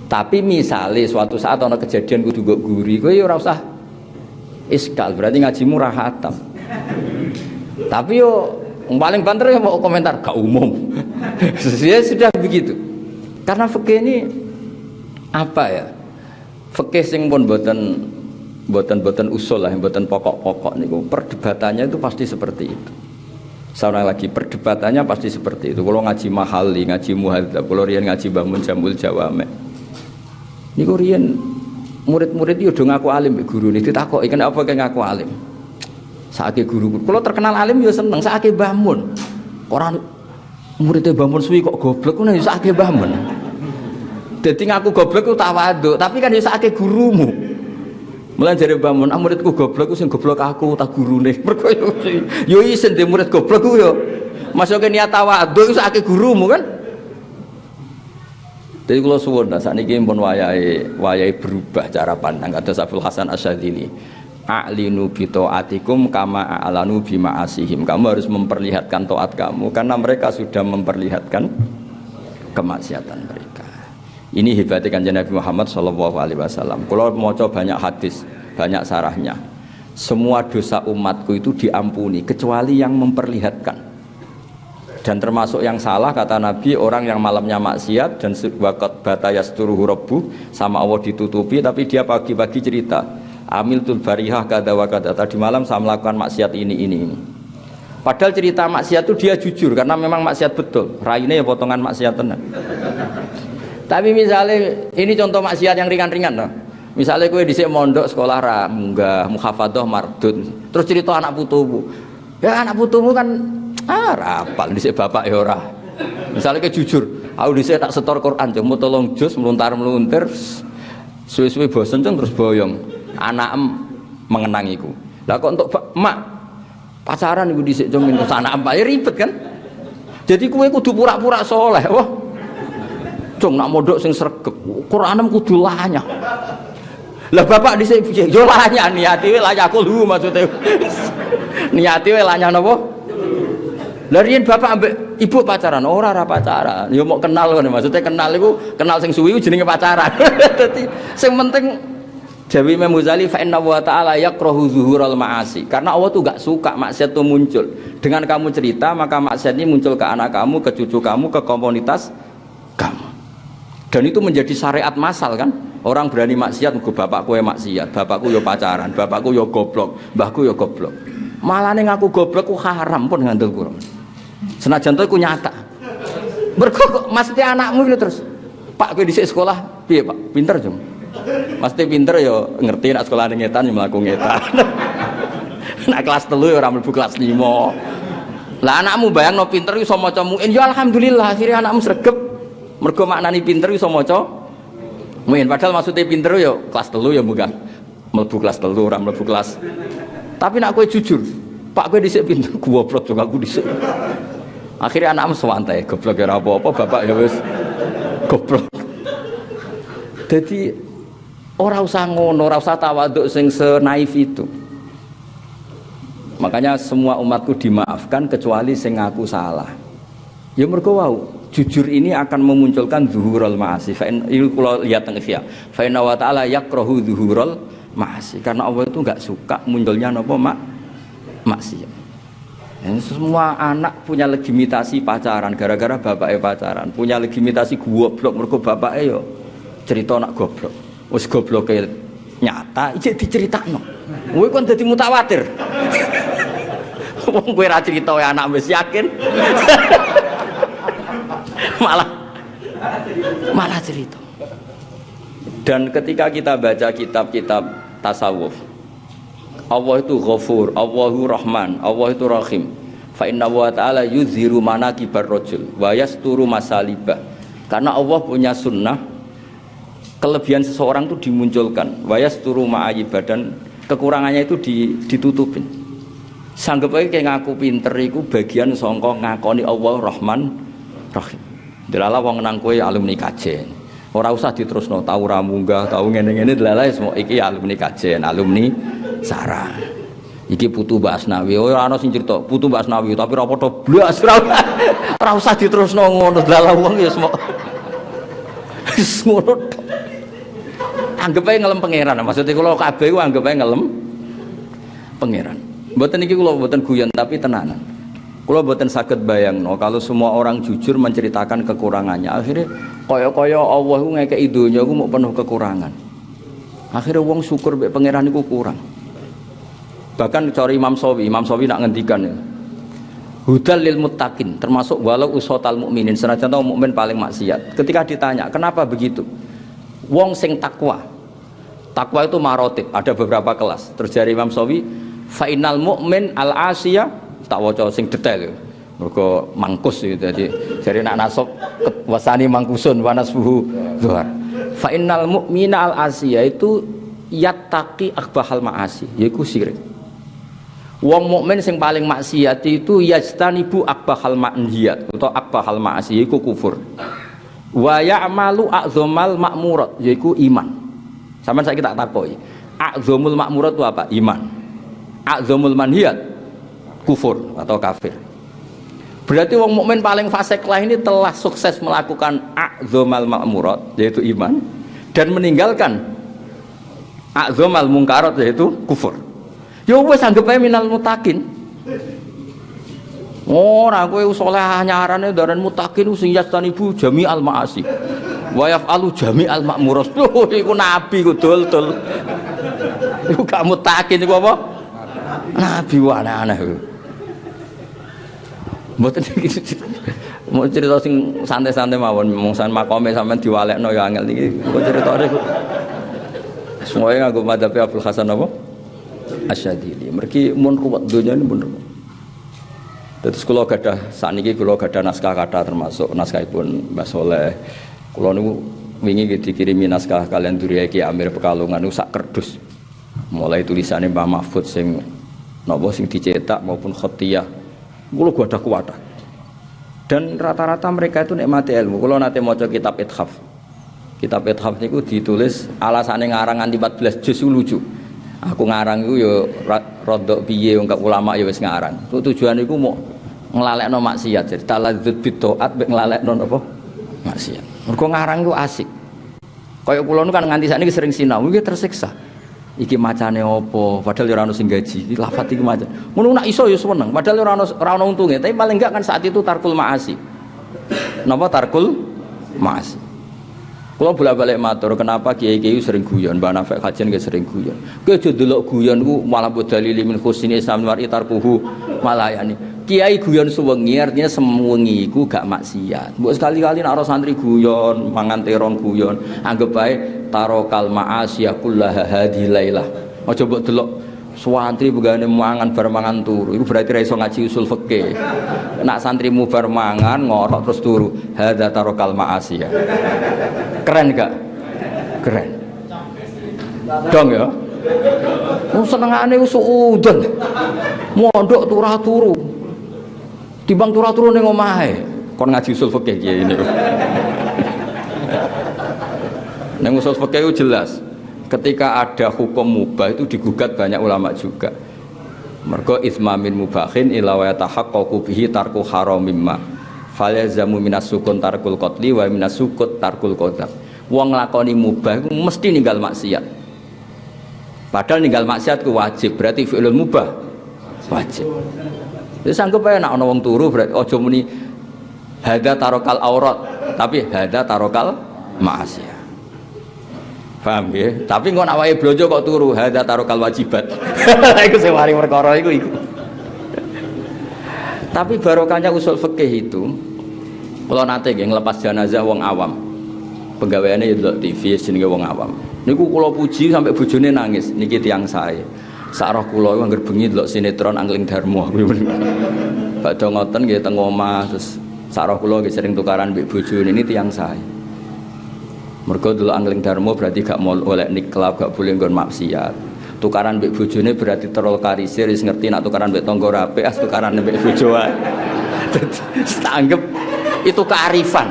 Tapi misalnya suatu saat ana kejadian kudu nggo guri, kowe ora usah iskal, berarti ngajimu ra khatam. Tapi yo paling banter ya mau komentar gak umum. Ya sudah begitu. Karena fikih ini apa ya? Fikih sing pun boten usul lah, boten pokok-pokok niku. Perdebatannya itu pasti seperti itu. Seorang lagi perdebatannya pasti seperti itu. Kalau ngaji mahali, ngaji muhadzab, kalau riyen ngaji bangun jamul jawame. Niku riyen murid-murid yo do ngaku alim mbek gurune ditakoki kenapa kok ngaku alim. Saake guru, kalau terkenal alim ya seneng, saake bangun. Orang muridnya bangun suwi kok goblok, kan ya saake bangun. Jadi ngaku goblok itu tawaduk, tapi kan ya saake gurumu. Mulai dari bangun, muridku goblok, sing goblok aku, tak gurune. Yo isen deh murid goblok yo. Masuknya niat tawaduk, saake gurumu kan. Jadi kalau suwun, saat ini pun wayai berubah cara pandang. Ada Abdul Hasan Asyadzili. A'linu bi ta'atikum kama a'lanu bi ma'asihim. Kamu harus memperlihatkan taat kamu karena mereka sudah memperlihatkan kemaksiatan mereka. Ini hebatnya Kanjeng Nabi Muhammad sallallahu alaihi wasallam. Kalau maca banyak hadis, banyak sarahnya. Semua dosa umatku itu diampuni kecuali yang memperlihatkan. Dan termasuk yang salah kata Nabi orang yang malamnya maksiat dan waqat batayasturuhu rabbuh sama Allah ditutupi tapi dia pagi-pagi cerita Amiltul barihah kada wa kada, tadi malam saya melakukan maksiat ini. Padahal cerita maksiat itu dia jujur karena memang maksiat betul. Raine ya potongan maksiat tenan. Tapi misalnya ini contoh maksiat yang ringan-ringan loh. Misalnya kowe dhisik mondok sekolah ra munggah muhafadzah mardud. Terus cerita anak putumu. Ya anak putumu kan rapal dhisik bapak ya ora. Misalnya kowe jujur, aku dhisik tak setor Quran jeng tolong juz meluntar-meluntir suwe-suwe bosen terus boyong. Anak mengenangiku. Lah kok untuk mak pacaran iku dhisik cung minus anak ya ribet kan. Jadi kowe kudu pura-pura soleh. Wah. Cung nak mondok sing sregep, Quranem kudu lanyah. Lah bapak dhisik yo lanyah niati wae layakul hu maksude. Niati wae lanyah napa? Lah riyen bapak ambek ibu pacaran, ora pacaran. Ya mau kenal kan maksudnya kenal iku kenal sing suwi jenenge pacaran. Dadi sing penting Jawi Imam Ghazali fa inna wa ta'ala yakrahu zuhural ma'asi. Karena Allah tuh gak suka maksiat itu muncul. Dengan kamu cerita maka maksiat ini muncul ke anak kamu, ke cucu kamu, ke komunitas kamu. Dan itu menjadi syariat massal kan. Orang berani maksiat nggo bapakku ya maksiat, bapakku ya pacaran, bapakku ya goblok, mbahku ya goblok. Malane ngaku goblok ku haram pun ngandel Quran. Senajan to iku nyata. Mergo maksudnya anakmu itu terus, Pak kowe dhisik sekolah piye Pak? Pinter jeng. Mesti pinter ya ngerti nak sekolah ngetan ya mlaku ngetan. Nak kelas 3 ya ora mlebu kelas 5. Lah anakmu bayangno pinter iso maca muin ya alhamdulillah akhirnya anakmu sregep. Mergo maknani pinter iso maca muin padahal maksudnya pinter ya kelas 3 ya munggah mlebu kelas 3 ora mlebu kelas. Tapi nak kowe jujur, Pak kowe dhisik pinter goblok juga aku dhisik. Akhirnya anakmu santai goblok ya ora apa-apa bapak ya wis goblok. Jadi ora usah ngono, ora usah tawaduk sing senaif itu. Makanya semua umatku dimaafkan kecuali sing ngaku salah. Ya mergo wau, jujur ini akan memunculkan zuhurul ma'asi. Fa in kula lihat teng Ihya. Fa inna wa ta'ala yakrahu zuhurul maasi. Karena Allah itu enggak suka munculnya napa maksiat. Semua anak punya legitimasi pacaran gara-gara bapaknya pacaran, punya legitimasi goblok mergo bapaknya yo cerita nak goblok. Wis gobloke nyata iki diceritakno. Kowe kon dadi mutawatir. Wong kowe ra crita anak wis yakin. malah cerita. Dan ketika kita baca kitab-kitab tasawuf, Allah itu Ghafur, Allahu Rahman, Allah itu Rahim. Fa inna wa ta'ala yuzhiru manaqibar rajul wa yasturu masalibah. Karena Allah punya sunnah kelebihan seseorang itu dimunculkan, wa yasturu ma'ayibah, dan kekurangannya itu ditutupin. Sanggep ae kayak ngaku pinter iku bagian sangka ngakoni Allah Rahman Rahim. Delala wong nang kowe alumni kajen. Ora usah diterusno tau ra munggah, tau ngene-ngene delala semua iki alumni kajen, alumni sarang. Iki putu Mbak Asnawi. Ora ana sing crita putu Mbak Asnawi, tapi ora padha blas ora usah diterusno ngono. Delala wong ya semua. Wis ngono. Anggap ae ngelem pangeran. Maksudnya kula kabeh ku anggap ae ngelem pangeran. Mboten iki kula mboten guyon tapi tenanan. Kula mboten saged bayangno kalau semua orang jujur menceritakan kekurangannya. Akhirnya kaya-kaya Allah ku ngekeki donya ku mau penuh kekurangan. Akhirnya wong syukur mbek pangeran iku kurang. Bahkan cara Imam Sawi nak ngendikan ya. Hudal lil muttaqin, termasuk walau usatal mukminin, senajan tau mukmin paling maksiat. Ketika ditanya, "Kenapa begitu?" Wong sing takwa. Takwa itu marotib, ada beberapa kelas. Terus dari Imam Sawi, "Fa innal mu'min al-asiyah", tak waca sing detail ya. Mergo mangkus gitu. Jadi nak nasab wasani mangkusun wa nasbuhu zuhar. Fa innal mu'mina al-asiyah itu yattaqi akbahal ma'asi, yaiku syirik. Wong mukmin sing paling maksiat itu yajtanibu akbahal ma'nhiyat atau akbahal ma'asi, yaiku kufur. Wa ya'malu a'dzamal ma'murat, yaiku iman. Sampeyan saiki tak takoki. A'dzamul ma'murat itu apa? Iman. A'dzamul manhiyat kufur atau kafir. Berarti wong mukmin paling fasik lah ini telah sukses melakukan a'dzamal ma'murat, yaitu iman, dan meninggalkan a'dzamal mungkarat, yaitu kufur. Ya wis anggap ae minal mutakin. Ora kowe saleh nyarane daran mutakin sing yastanibu jami'al ma'asi. Wa yaf'alu jami'al ma'murat. Lho iku nabi ku dul-dul. Iku gak mutakin iku apa? Nabi wae aneh. Mboten iki. Mau cerita sing santai-santai mawon, mungsan makome sampean diwalekno ya angel iki. Kok ceritane kok semuanya nganggo madzhab Abdul Hasan apa? Asyadili. Mergi mun ruwet donya ini mun ruwet. Terus kula gadah sakniki kula gadah naskah kathah termasuk naskahipun Mbah Soleh. Kula niku wingi dikirimi naskah kalian Duriya Ki Amir Pekalongan niku sak kerdus. Mulai tulisane Mbah Mahfud sing napa sing dicetak maupun khatiyah. Kula gadah kuwatah. Dan rata-rata mereka itu nikmati ilmu. Kula nate maca kitab Ithaf. Kitab Ithaf niku ditulis alasane ngarang nganti 14 juz lucu. Aku ngarang iku ya rodok piye wong ulama ya wis ngarang. Tujuan iku mau nglalekno maksiat. Jadi taladzud bitaat mek nglalekno napa? Maksiat. Mergo ngarang iku asik. Kaya kula nu kan nganti sakniki sering sinau, iki tersiksa. Iki macane apa? Padahal ora ono sing gaji. Iki lafat iki maca. Ngono nak iso ya seneng. Padahal ora ono untunge, tapi paling enggak kan saat itu tarkul maasi. Napa tarkul maasi? Kalau bolak-balik matur, kenapa kiai-kiai sering guyon, Mbak Nafek kajian nggih sering guyon. Kowe aja delok guyon ku malah bodalili min husni Islam mar'i tarkuhu malayani. Kiai guyon suwengi artinya semengi iku gak maksiat. Mbok sekali-kali nek santri guyon, mangan terong guyon, anggap bae tarokal ma'asiyah kullaha hadilailah. Aja mbok delok santri begane mangan bar mangan turu. Iku berarti ra iso ngaji usul fikih. Nek santrimu bar mangan ngorok terus turu, hadza tarokal ma'asiyah. Keren gak? Keren. Dong ya. Senengane suudon. Mondok turah turu. Timbang turah turu ning omahe. Kon ngaji usul fikih kiye niku. Ning usul fikih itu jelas. Ketika ada hukum mubah itu digugat banyak ulama juga. Mergo ismamin mubahin ila wa yatahaqqaqu bihi tarku haramimma. Falyazamu minas sukun tarkul qatli wa minas sukut tarkul qadab. Wong nglakoni mubah iku mesti ninggal maksiat. Padahal ninggal maksiat ku wajib, berarti fi'lul mubah wajib. Wis anggap ae nek ana wong turu berarti aja muni hadza tarokal aurat, tapi hadza tarokal ma'asiyah. Paham ya? Tapi kok nek awake blonjo kok turu hadza tarokal wajibat. Iku sing mari perkara iku. Tapi barokahnya usul fikih itu, kalau nate nggih nglepas jenazah wong awam. Penggaweane ya delok TV jenenge wong awam. Niku kula puji sampai bojone nangis. Niki tiyang sae. Sak roh kula iku anggere bengi delok sinetron Angling Darmo. Badhe ngoten nggih teng omah terus sak roh kula nggih sering tukaran mbek bojone ini tiyang sae. Mergo delok Angling Darmo berarti gak mau oleh niklab, gak boleh nggon maksiat. Tukaran mbek bojone berarti terol karisir wis ngerti nak tukaran mbek tangga rapi, as tukaran mbek bojo wae. Tanggep itu kearifan.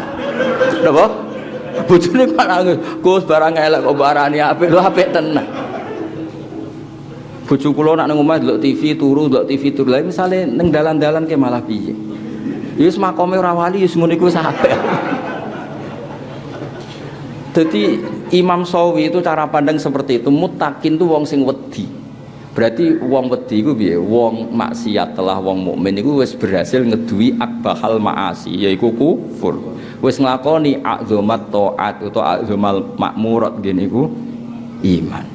Napa? Bojone kok nangis, Gus barang elek kok barani apik, lho apik tenan. Bojo kula nak nang omah delok TV turu, delok TV turu. Lah misale ning dalan-dalan ke malah piye? Ya wis makome ora wali wis ngono iku apik. Jadi Imam Sawi itu cara pandang seperti itu. Muttaqin itu wong sing wedi. Berarti wong wedi iku piye? Wong maksiat telah wong mukmin iku wis berhasil ngeduwi akbahal maasi, yaiku kufur. Wis nglakoni azzamat taat utawa azzamal makmurat ngene iku iman.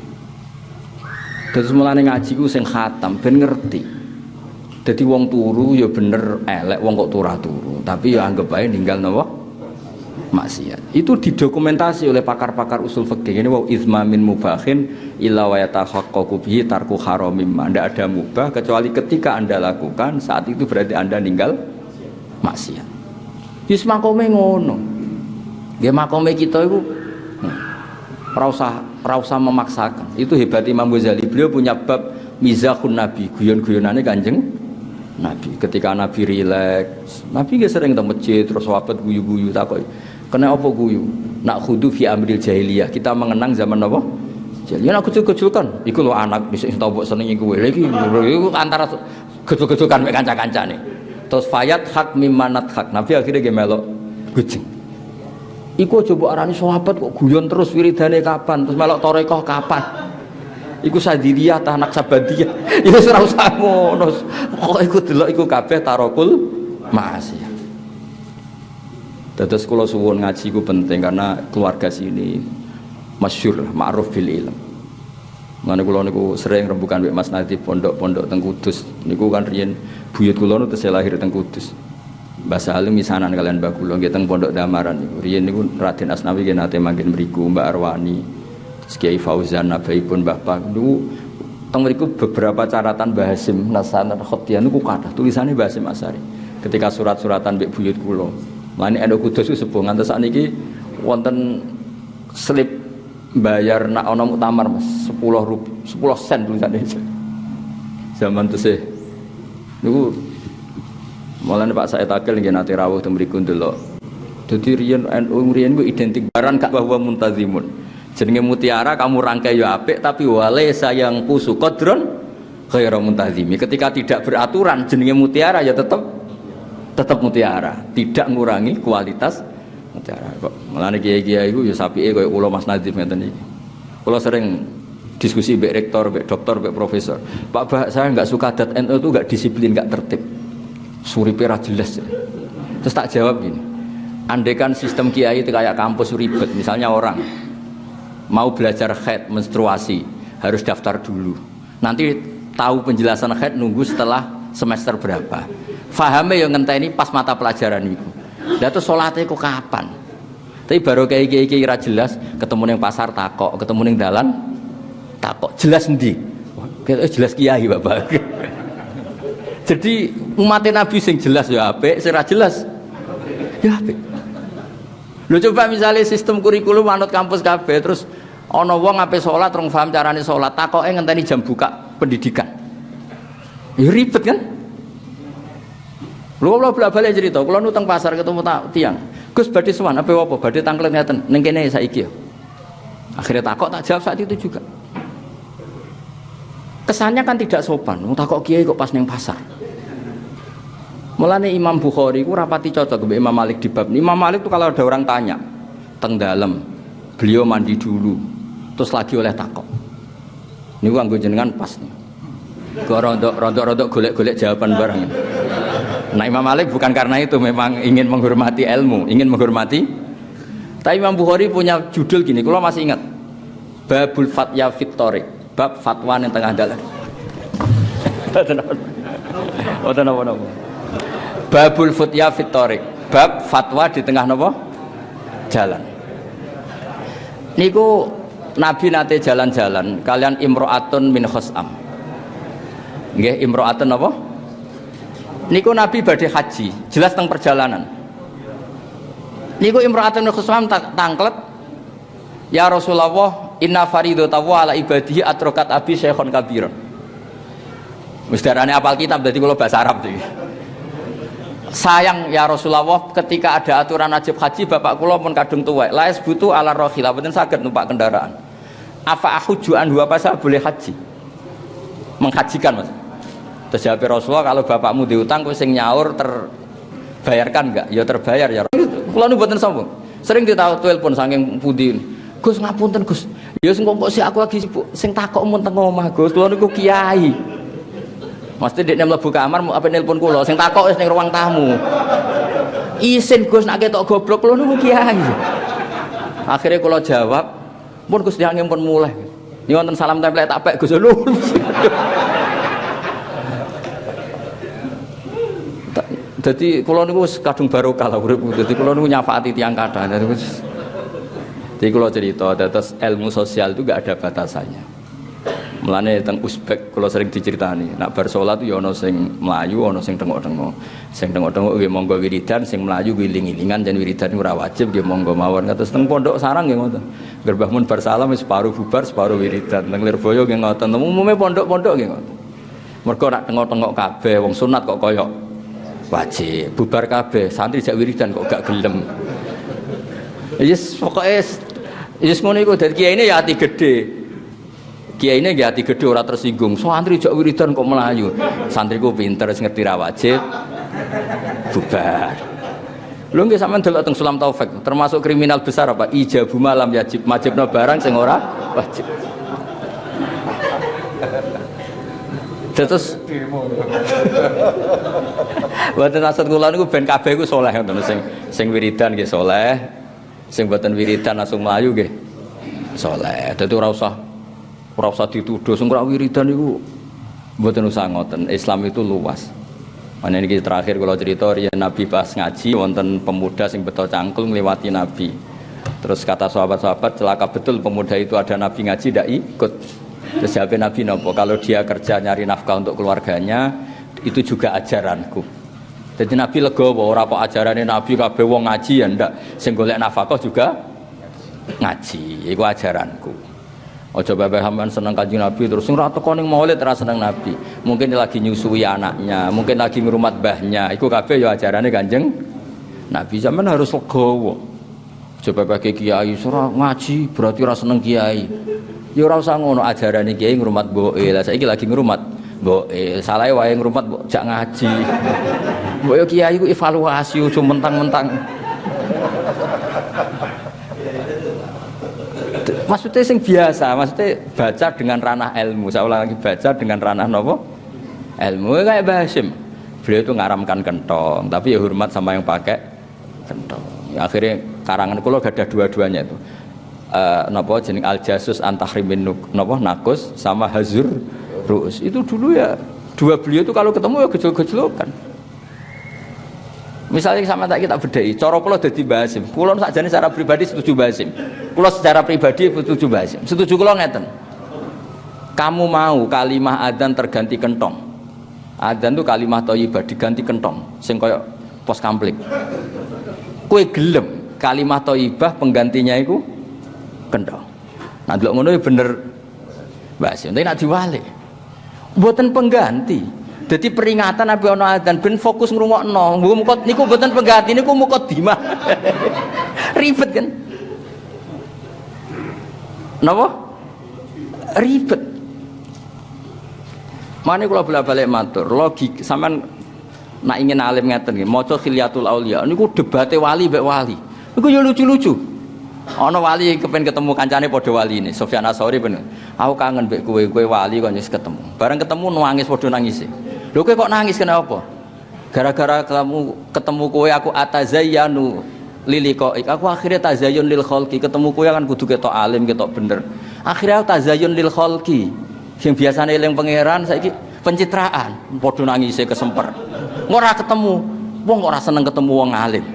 Terus mulane ngaji ku sing khatam ben ngerti. Dadi wong turu ya bener elek wong kok turu, tapi ya anggap ae ninggal napa? Maksiat. Itu didokumentasi oleh pakar-pakar usul fikih. Ini wa izma min mubahin illa wa yatahaqqaqu bihi tarku haramim. Ndak ada mubah kecuali ketika Anda lakukan, saat itu berarti Anda ninggal maksiat. Wis makome ngono. Nggih makome kita iku ora usah memaksakan. Itu hebat Imam Ghazali. Beliau punya bab mizahun Nabi, guyon-guyonane Kanjeng Nabi. Ketika Nabi rileks, Nabi nggih sering teng masjid terus sahabat guyu-guyu takoki, "Kena apa guyu?" Nak khudu fi amril jahiliyah. Kita mengenang zaman apa? Jahiliyah. Nak kecil-kecilkan, iku lho anak bisa mbok senengi kowe. Lha iki antara gejul-gejulkan mek kanca-kancane. Terus fayat hak mimanat hak. Nabi akhirnya nggih melok gujeng. Iku aja mbok arani sahabat kok guyon terus wiridane kapan? Terus melok tarekah kapan? Iku sadiriyah ta anak sabadiyah. Ya ora usah ngono. Kok iku delok iku kabeh tarokul maasiyah. Dados kula suwun ngaji ku penting karena keluarga sini masyhur ma'ruf bil ilm. Mane kula niku sering rembukan mbek Mas Nadif pondok-pondok teng Kudus. Niku kan riyen buyut kula nu tesih lahir teng Kudus. Mbah Salim misanan kalian mbah kula nggih teng Pondok Damaran niku. Riyen niku Raden Asnawi nggih nate manggen mriku, Mbak Arwani, Kiai Fauzan, nabaipun Mbah Pak. Niku teng mriku beberapa caratan Mbah Hasim Nasan Khotian niku kathah tulisane Mbah Hasim Asari. Ketika surat-suratan mbek buyut kula. Mane endo Kudus ku sepuh ngantos sakniki wonten slip bayar nak ana muktamar Mas 10 sen tulisane. Zaman tesih niku mulane Pak Said Akil nggih nate rawuh teng mriku ndelok. Dadi riyen NU riyen ku identik baran gak bahwa muntazimun. Jenenge mutiara kamu rangkai ya apik tapi wale sayang pusu qadron ghairu muntazimi. Ketika tidak beraturan jenenge mutiara ya tetap mutiara, tidak ngurangi kualitas mutiara. Kok mulane kiai-kiai iku ya sapike koyo kula Mas Nadif ngeten iki. Kula sering diskusi mbek rektor, mbek doktor, mbek profesor. Pak Bah, saya enggak suka dat NU itu enggak disiplin, enggak tertib. Suripe ra jelas. Terus tak jawab gini. Andaikan sistem kiai itu kayak kampus ribet, misalnya orang mau belajar haid menstruasi harus daftar dulu. Nanti tahu penjelasan haid nunggu setelah semester berapa. Fahame yang ngenteni pas mata pelajaran itu. Lah terus salate kok kapan? Tapi baru kayak kira jelas, ketemu ning pasar takok, ketemu ning dalan takok. Jelas endi? Jelas kiai Bapak. Jadi umat Nabi sing jelas ya apik, sing ra jelas ya apik. Lho coba misalnya sistem kurikulum manut kampus kabeh terus ana wong ape salat rong paham carane salat, takoke ngenteni jam buka pendidikan. Ya ribet kan? Lho kula bolak-balik cerita, kula nutang pasar ketemu tiang. Gus badhe sowan ape apa? Badhe tangklet ngeten. Ning kene saiki ya. Akhirnya takok tak jawab saat itu juga. Kesannya kan tidak sopan. Wong takok kiai kok pas ning pasar. Mulane Imam Bukhari ku rapati cocok mbek Imam Malik di bab. Imam Malik tuh kalau ada orang tanya teng dalem, beliau mandi dulu, terus lagi oleh takok. Niku anggo jenengan pas. Kok rontok golek-golek jawaban barang. Nah Imam Malik bukan karena itu, memang ingin menghormati ilmu, ingin menghormati. Tapi Imam Bukhari punya judul gini, kalau masih ingat, Babul Fatya Fit Thoriq, bab fatwa yang tengah dalan. Babul Fatya Fit Thoriq, bab fatwa di tengah napa? Jalan. Niku Nabi nate jalan-jalan kalian imro'atun min khos'am. Nggih, imro'atun napa? Niku Nabi badhe haji, jelas teng perjalanan. Niku imro'atun min khos'am tangklet, ya Rasulullah, inna faridatahu ala ibadihi atrokat abi syekhon kabiron. Wis darane apal kitab, dadi kula bahasa Arab iki. Sayang ya Rasulullah, ketika ada aturan wajib haji bapak kula pun kadung tuwek, la butuh ala rohilah, mboten saged numpak kendaraan. Apa ahuju anhu, apa saya boleh haji? Menghajikan Mas. Terus jawab Rasulullah, kalau bapakmu diutang kowe sing nyaur terbayarkan enggak? Ya terbayar ya. Kula nu mboten sombong. Sering telepon saking pundi. Gus ngapunten Gus. Ya sing kok sik aku lagi sibuk. Sing takok mun teng omah Gus. Kula niku kiai. Mesti dekne mlebu kamar apa nelpon kula, sing takok wis ning ruang tamu. Isin Gus nek ketok goblok kula niku kiai. Akhire kula jawab, "Pun Gus diangge pun mulai." Ni wonten salam tempel tak pek Gus lho. Dadi kula niku wis kadung barokah lah urip. Dadi kula niku nyafaati tiyang kathah. Jadi kula cerita, terus ilmu sosial itu gak ada batasannya. Mulane teng Uzbek kula sering diceritani, nak bar salat ya ana sing mlayu, ana sing tengok-tengok. Sing tengok-tengok nggih monggo wiridan, sing mlayu wiling-wilingan jan wiridan ora wajib nggih monggo mawon. Kados teng pondok sarang nggih ngoten. Gerbah mun bar salam wis separuh bubar, separuh wiridan. Teng Lirboyo nggih ngoten. Umume pondok-pondok nggih ngoten. Mergo nak tengok-tengok kabeh wong sunat kok koyok wajib, bubar kabeh, santri jak wiridan kok gak gelem. Yes pokoke yes ngono iku dadi kiai ini ya ati gedhe. Kiai ini nggih ati gedhe ora tersinggung. Santri jak wiridan kok melayu. Santriku pinter wis ngerti ra wajib. Bubar. Lho nggih sampean delok teng Sulam Taufik, termasuk kriminal besar apa? Ijabu malam wajib, wajibna barang sing ora wajib. Terus mboten maksud kula niku ben kabeh iku saleh ngoten sing wiridan nggih saleh, sing mboten wiridan langsung melayu nggih saleh. Dadi ora usah dituduh sing ora wiridan niku mboten usah ngoten. Islam itu luas. Mana ini terakhir kalau cerita riyen Nabi pas ngaji wonten pemuda sing beto cangkul ngliwati Nabi. Terus kata sahabat-sahabat celaka betul pemuda itu ada Nabi ngaji ndak ikut. Terus jawab Nabi nopo kalau dia kerja nyari nafkah untuk keluarganya itu juga ajaranku. Jadi Nabi legowo ora kok ajarane Nabi kabeh wong ngaji ya ndak. Sing golek nafkah juga ngaji. Iku ajaranku. Ojo bae sampean seneng Kanjeng Nabi terus sing ora teko ning maulid ora seneng Nabi. Mungkin lagi nyusui anaknya, mungkin lagi ngrumat mbahnya. Iku kabeh ya ajarane Kanjeng Nabi. Sampean harus legowo. Coba pakai kiai ora ngaji berarti ora seneng kiai. Ya ora usah ngono ajarane kiai ngrumat mboke. Lah saiki lagi ngrumat mboke. Salahe wae ngrumat jak ngaji. Mbok yo kiai ku evaluasi ojo mentang-mentang. Maksudnya sing biasa, maksudnya baca dengan ranah ilmu. Saya ulang lagi baca dengan ranah nopo? Ilmu kayak Mbah Hasyim. Beliau itu ngaramkan kentong, tapi ya hormat sama yang pakai kentong. Ya, akhirnya karangan kula gadah dua-duanya itu. Napa jeneng Al-Jasus Antahrimin napa Nakus sama Hazur Ru'us. Itu dulu ya dua beliau itu kalau ketemu ya gejol-gejolokan. Misalnya sama tak kita bedai, cara kula dadi Mbah Hasyim. Kula sakjane secara pribadi setuju Mbah Hasyim. Kula secara pribadi setuju Mbah Hasyim. Setuju kula ngeten. Kamu mau kalimah adzan terganti kentong. Adzan itu kalimah thayyibah diganti kentong sing kaya pos kamplik. Kowe gelem kalimah thayyibah penggantinya iku kentong. Nah delok ngono ya bener Mbah Hasyim. Tapi nek diwalik mboten pengganti. Jadi peringatan Nabi ono adzan ben fokus ngrungokno. Niku mboten pengganti niku mukadimah. Ribet kan? Napa? Ribet. Mane kula bolak-balik matur, logik sampean nak ingin alim ngeten nggih, maca Khilyatul Auliya niku debate wali mbek wali. Niku yo lucu-lucu. Ana wali kepen ketemu kancane padha waline. Sufyan Ats-Tsauri ben. Aku kangen mbek kowe wali kok wis ketemu. Bareng ketemu nangis padha nangis. Lho kowe kok nangis kenapa? Gara-gara ketemu kowe aku atazayyanu lilikoik. Aku akhirnya tazayyun lil khalqi. Ketemu kowe kan kudu ketok alim, ketok bener. Akhirnya aku tazayyun lil khalqi. Sing biasane eling pangeran saiki pencitraan, padha nangise kesemper. Ora ketemu, wong ora seneng ketemu wong alim.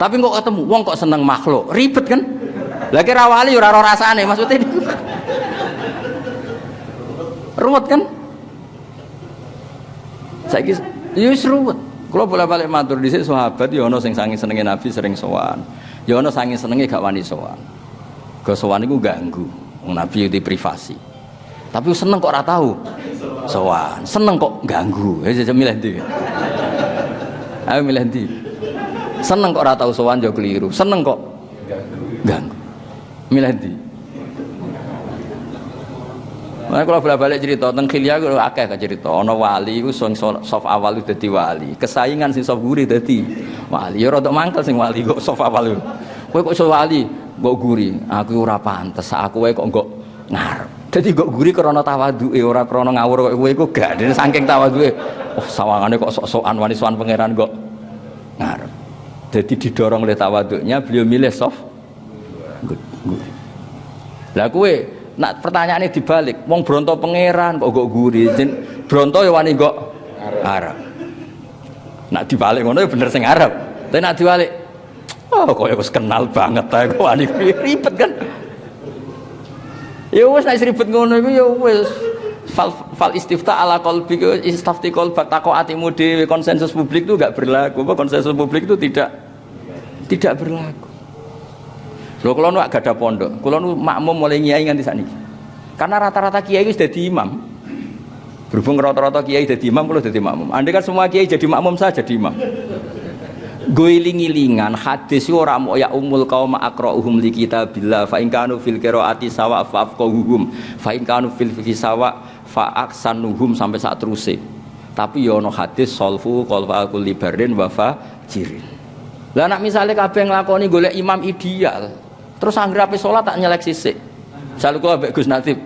Tapi kok ketemu wong kok seneng makhluk. Ribet kan? Lah kira wali ora ora rasane maksudnya. Ruwet kan? Saiki ya wis ruwet. Kula bolak-balik matur dhisik sahabat ya ana sing saking senenge Nabi sering sowan. Ya ana saking senenge gak wani sowan. Go sowan iku ganggu. Wong Nabi itu privasi. Tapi seneng kok ora tahu sowan. Seneng kok ganggu. Ya milih ndi. Ayo milih ndi. Seneng kok ora tahu sowan yo keliru. Seneng kok ganggu. Milih ndi. Nah, kalau bolak-balik cerita tentang Khilya aku akeh cerita. Ana wali iku sing sof awal dadi wali. Kesaingan sing sof guri dadi wali. Ya rada mangkel sing wali kok sof awal. Kowe kok iso wali, mbok guri. Aku ora pantes. Aku wae kok nggo ngarep. Dadi kok guri krana tawaduke ora krana ngawur kok kowe iku gak dene saking tawaduke. Oh, sawangane kok sok-sokan wani sowan pangeran kok ngarep. Jadi didorong oleh tawaduknya beliau milih sof. Lah kowe nak pertanyaannya dibalik, wong bronto pangeran kok guri, bronto ya wani kok Arab. Nak dibalik ngono ya bener sing Arab. Tapi nak dibalik, oh kok wis kenal banget ta kok wani ribet kan. Ya wis nek ribet ngono iku ya wis fal istifta ala qalbi istafti qalbak takok atimu dhewe. Konsensus publik itu enggak berlaku. Konsensus publik itu tidak berlaku. Lho kula nu gak ada pondok, kula nu makmum mulai kiai nganti sakniki. Karena rata-rata kiai wis dadi imam. Berhubung rata-rata kiai dadi imam, kula dadi makmum. Andai kan semua kiai jadi makmum saya jadi imam. Goiling-ilingan hadis ora mau ya umul qauma aqra'uhum li kitabillah fa in kanu fil qiraati sawa fa afqahuhum fa in kanu fil fiqhi sawa fa aksanuhum sampai sak teruse. Tapi ya ono hadis solfu qalfa kulli barrin wa fajirin. Lah nek misale kabeh nglakoni golek imam ideal, terus anggere ape salat tak nyelek sisik. Misale kok ambek Gus Natib,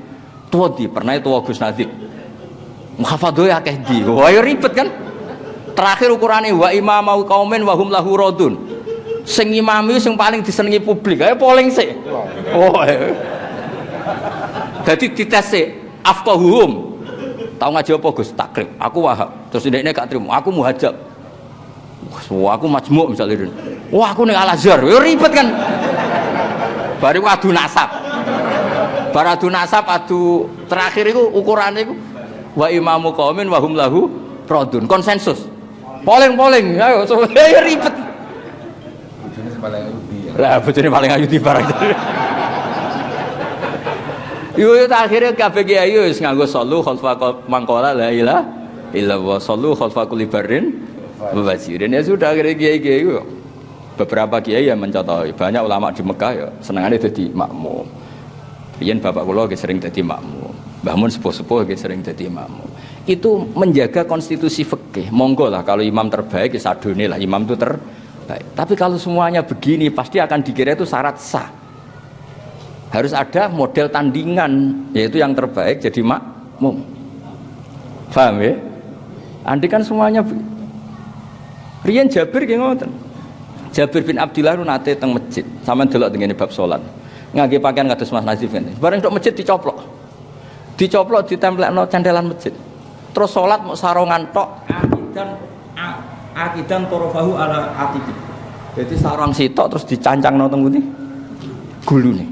tuwa di pernah tuwa Gus Natib. Muhafadhoe akeh di. Wah ya ribet kan? Terakhir ukurane wa imamau qaumin wa hum lahu radun. Sing imami sing paling disenengi publik, ae polling sik. Oh. Dadi dites sik afqahuhum. Tahu ngaji apa Gus? Takrib. Aku Wahab. Terus ndekne gak trimo, aku muhajab. Wah, aku majmuk misalnya. Wah, aku ning Al-Azhar. Ya ribet kan. Bariku adu nasab. Bar adu nasab adu terakhir iku ukurane iku wa imamu qaumin wa hum lahu radun. Konsensus. Polling. Ayo ya ribet. Bojone paling ayudi. Lah bojone paling ayudi barang. Yo akhirnya kabeh kiai wis nganggo sallu khalfa mangkola la ilaha illallah sallu khalfa kulli barrin wajirin. Ya sudah akhirnya kiai-kiai beberapa kiai yang mencontohi. Banyak ulama di Mekah ya senengane dadi makmum. Riyen bapak kula nggih sering dadi makmum. Mbah Mun sepuh-sepuh nggih sering dadi makmum. Itu menjaga konstitusi fikih. Monggo lah kalau imam terbaik ya sadone lah imam itu terbaik. Tapi kalau semuanya begini pasti akan dikira itu syarat sah. Harus ada model tandingan yaitu yang terbaik jadi makmum. Paham ya? Andai kan semuanya Riyen Jabir nggih ngoten. Jabir bin Abdullah nate teng masjid, sampean delok tengene bab salat. Ngangge pakaian kados Mas Nazif ngene. Bareng tok masjid dicoplok. Dicoplok ditemplekno candelan masjid. Terus salat mok sarongan tok akidan torofahu ala atiqi. Jadi sarong sitok terus dicancangno teng pundi? Gulune.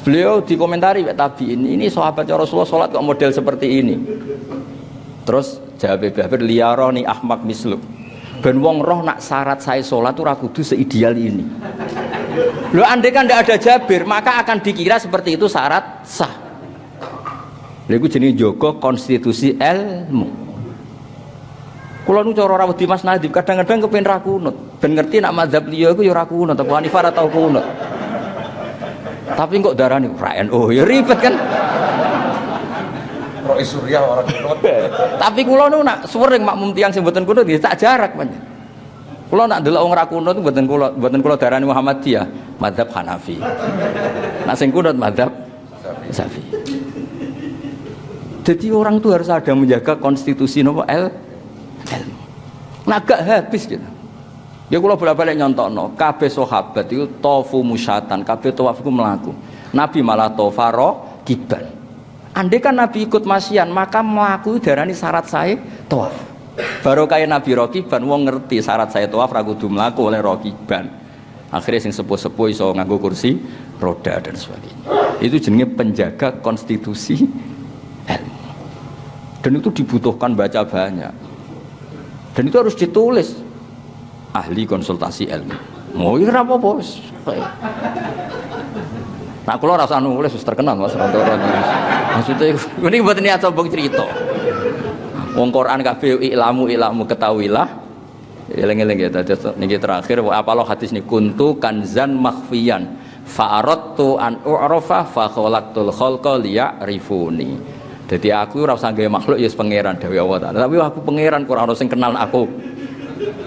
Beliau dikomentari Pak Tabiin, ini sahabat Rasulullah salat kok model seperti ini. Terus jawab Jabir liyaroni ahmak misluk. Ben wong roh nak syarat saya salat ora kudu seideal ini. Lho andai kan ndak ada Jabir, maka akan dikira seperti itu syarat sah. Lha iku jenenge jaga konstitusi ilmu. Kula nu cara rawuh di Mas Nadif kadang-kadang kepen ra kunut. Ben ngerti nak mazhab liya iku ya ora kunut, Abu Hanifah atau kunut. Tapi kok darani NU ya ribet kan. Roh Suriah orang kunut. Tapi kula nu nak sering makmum tiyang sing mboten kunut ya tak jarak panjen. Kula nak ndelok wong ra kunut mboten kula darani Muhammadiyah, mazhab Hanafi. Nak sing kunut mazhab Syafi'i. Jadi orang itu harus ada menjaga konstitusi nopo ilmu. Nah gak habis gitu. Ya kula bolak-balik nyontokno, kabeh sahabat itu tofu musyatan, kabeh tawaf iku mlaku. Nabi malah tofaro kiban. Andai kan Nabi ikut masyian, maka mlaku darani syarat saya tawaf. Baru kaya Nabi Rokiban, wong ngerti syarat saya tawaf ra kudu mlaku oleh Rokiban. Akhirnya sing sepuh-sepuh iso nganggo kursi roda dan sebagainya. Itu jenenge penjaga konstitusi ilmu. Dan itu dibutuhkan baca banyak. Dan itu harus ditulis. Ahli konsultasi ilmu. Mau ya apa-apa. Nah kalau rasa nulis terkenal Mas Rantoro. Maksudnya ini buat niat sombong cerita. Wong Quran kabeh ilamu ketahuilah. Eling-eling ya tadi niki terakhir apa lo hadis ni kuntu kanzan makhfiyan fa aradtu an u'rafa fa khalaqtul khalqa liya'rifuni. Jadi aku ora usah gawe makhluk ya pangeran dawuh Allah Taala. Tapi aku pangeran ora ono sing kenal aku.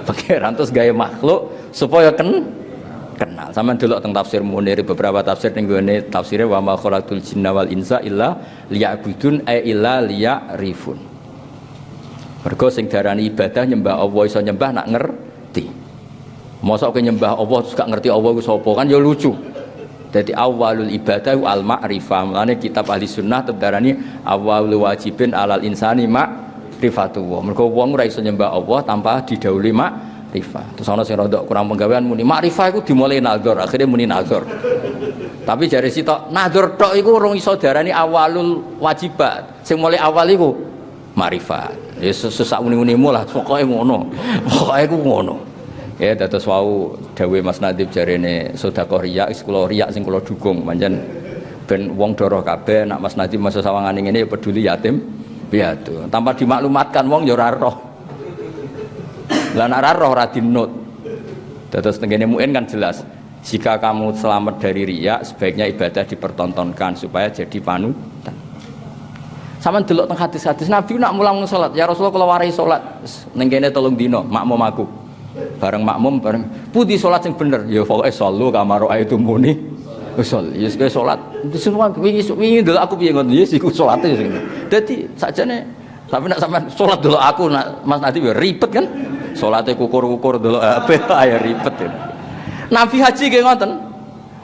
Pangeran terus gawe makhluk supaya kenal. Sampeyan delok teng tafsir Munir beberapa tafsir ning gone tafsire wa ma khalaqtul jinna wal insa illa liya'budun ay illa liya'rifun. Mergo sing darani ibadah nyembah Allah iso nyembah nak ngerti. Mosok ke nyembah Allah terus gak ngerti Allah ku sapa kan ya lucu. Jadi awalul ibadah al ma'rifah. Mulane kitab ahli sunnah darani awalul wajibin alal insani ma'rifatullah. Mergo wong ora iso nyembah Allah tanpa didhawuhi ma'rifah. Terus ana sing rada kurang penggawean muni ma'rifah iku dimulai nazar, akhirnya muni nazar. Tapi jare sitok nazar tok iku urung iso darani awalul wajibat. Sing mulai awal iku ma'rifat. Ya sesak muni-munimu lah pokoke ngono. Pokoke ku ngono. Ya dados wau dawuh Mas Nadib jarene sedekah riya kula riya sing kula dukung pancen ben wong doroh kabeh nak Mas Nadib masa sawangane ngene ya peduli yatim piatu. Tanpa dimaklumatkan wong ya ora roh. Lah nek ora roh ora dinut. Dados tengene muin kan jelas. Jika kamu selamat dari riya sebaiknya ibadah dipertontonkan supaya jadi panutan. Sama delok teng hadis-hadis Nabi nak mulang salat, ya Rasulullah kalau warai salat ning kene 3 dina makmum aku. Bareng makmum bareng pundi salat sing bener? Ya pokoke sallu kama raaitumuni. Wis salat. Semua wingi delok aku piye ngono ya iku salate sing. Dadi sakjane tapi nak sampean salat delok aku nak Mas Nadi ya ribet kan. Salate kukur-kukur delok HP ya ribet ya. Nabi haji nggih ngoten.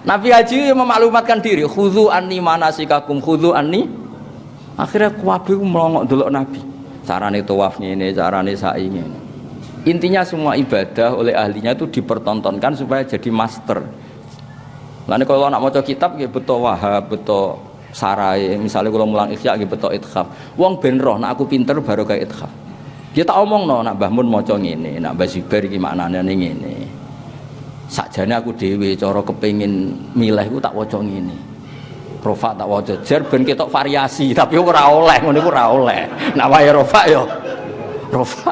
Nabi haji memaklumatkan diri, khudzu anni manasikakum khudzu anni. Akhirnya kuwabe melongok delok Nabi. Carane tawaf ngene, carane sa'i ngene. Intinya semua ibadah oleh ahlinya itu dipertontonkan supaya jadi master. Lah nek kalau nak maca kitab nggih beto Wahab, beto Sarai, misalnya kalau mulang Ihya nggih beto Idkhaf. Wong ben roh nak aku pinter baru kayak Idkhaf. Dia tak omongno nak Mbah Mun maca ngene, nak Mbah Zubair iki maknane ngene. Sakjane aku dhewe cara kepengin milih ku tak waca ngene. Rofa tak waca jar ben ketok variasi tapi ora oleh ngono iku ora oleh. Nek wae rofa ya rofa.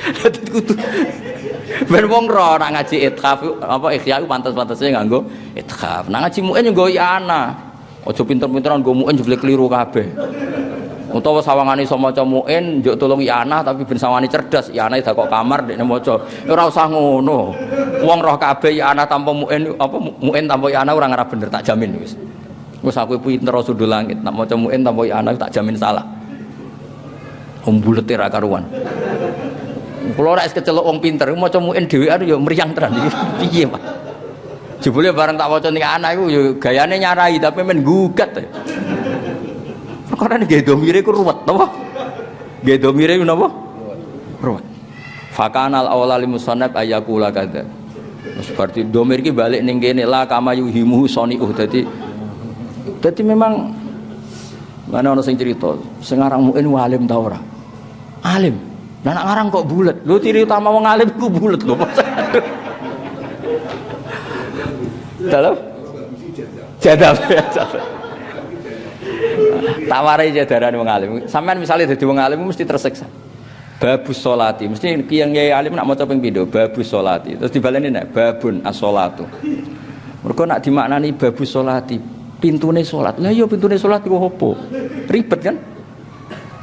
Dadi kudu ben wong ro nak ngaji idkhaf apa ikhya iku pantes-pantese nganggo idkhaf. Nak ngaji muin yo nggo ana. Aja pinter-pinteran nggo muin jebule kliru kabeh. Utawa sawangane iso maca muin njuk tulung ana tapi ben sawangane cerdas ana dak kok kamar dekne maca. Ora usah ngono. Wong roh kabeh ana tanpa muin apa muin tanpa ana ora ngarep bener tak jamin wis. Wes aku pinter sudul langit, nak maca muin tanpa anak tak jamin salah. Bulet ra karuan. Kula ora kecelok wong pinter, maca muin dhewean ya mriyang tenan iki. Piye, Pak? Jebule bareng tak waca ning anak iku ya gayane nyarai tapi men gugat. Perkara nggih domire ku ruwet napa? Nggih domire napa? Ruwet. Fakanal awla lil musannaf ayaqula kadza. Wes berarti domir iki balik ning kene la kama yuhimu soni'uh Jadi memang mana orang sing cerita, sengarang muin walim tau ora? Alim. Lah nak ngarang kok bulet. Lho ciri utama wong alim ku bulet lho. Dalam? Jadab. Tawarai jadaran wong alim. Sampeyan misalnya dadi wong alim mesti tersiksa. Babus sholati, mesti kiyang kiai alim nak maca ping pindho babus sholati. Terus dibaleni nek babun as-sholatu. Mergo nak dimaknani babus sholati pintune salat. Lah iya pintune salat iku opo? Ribet kan?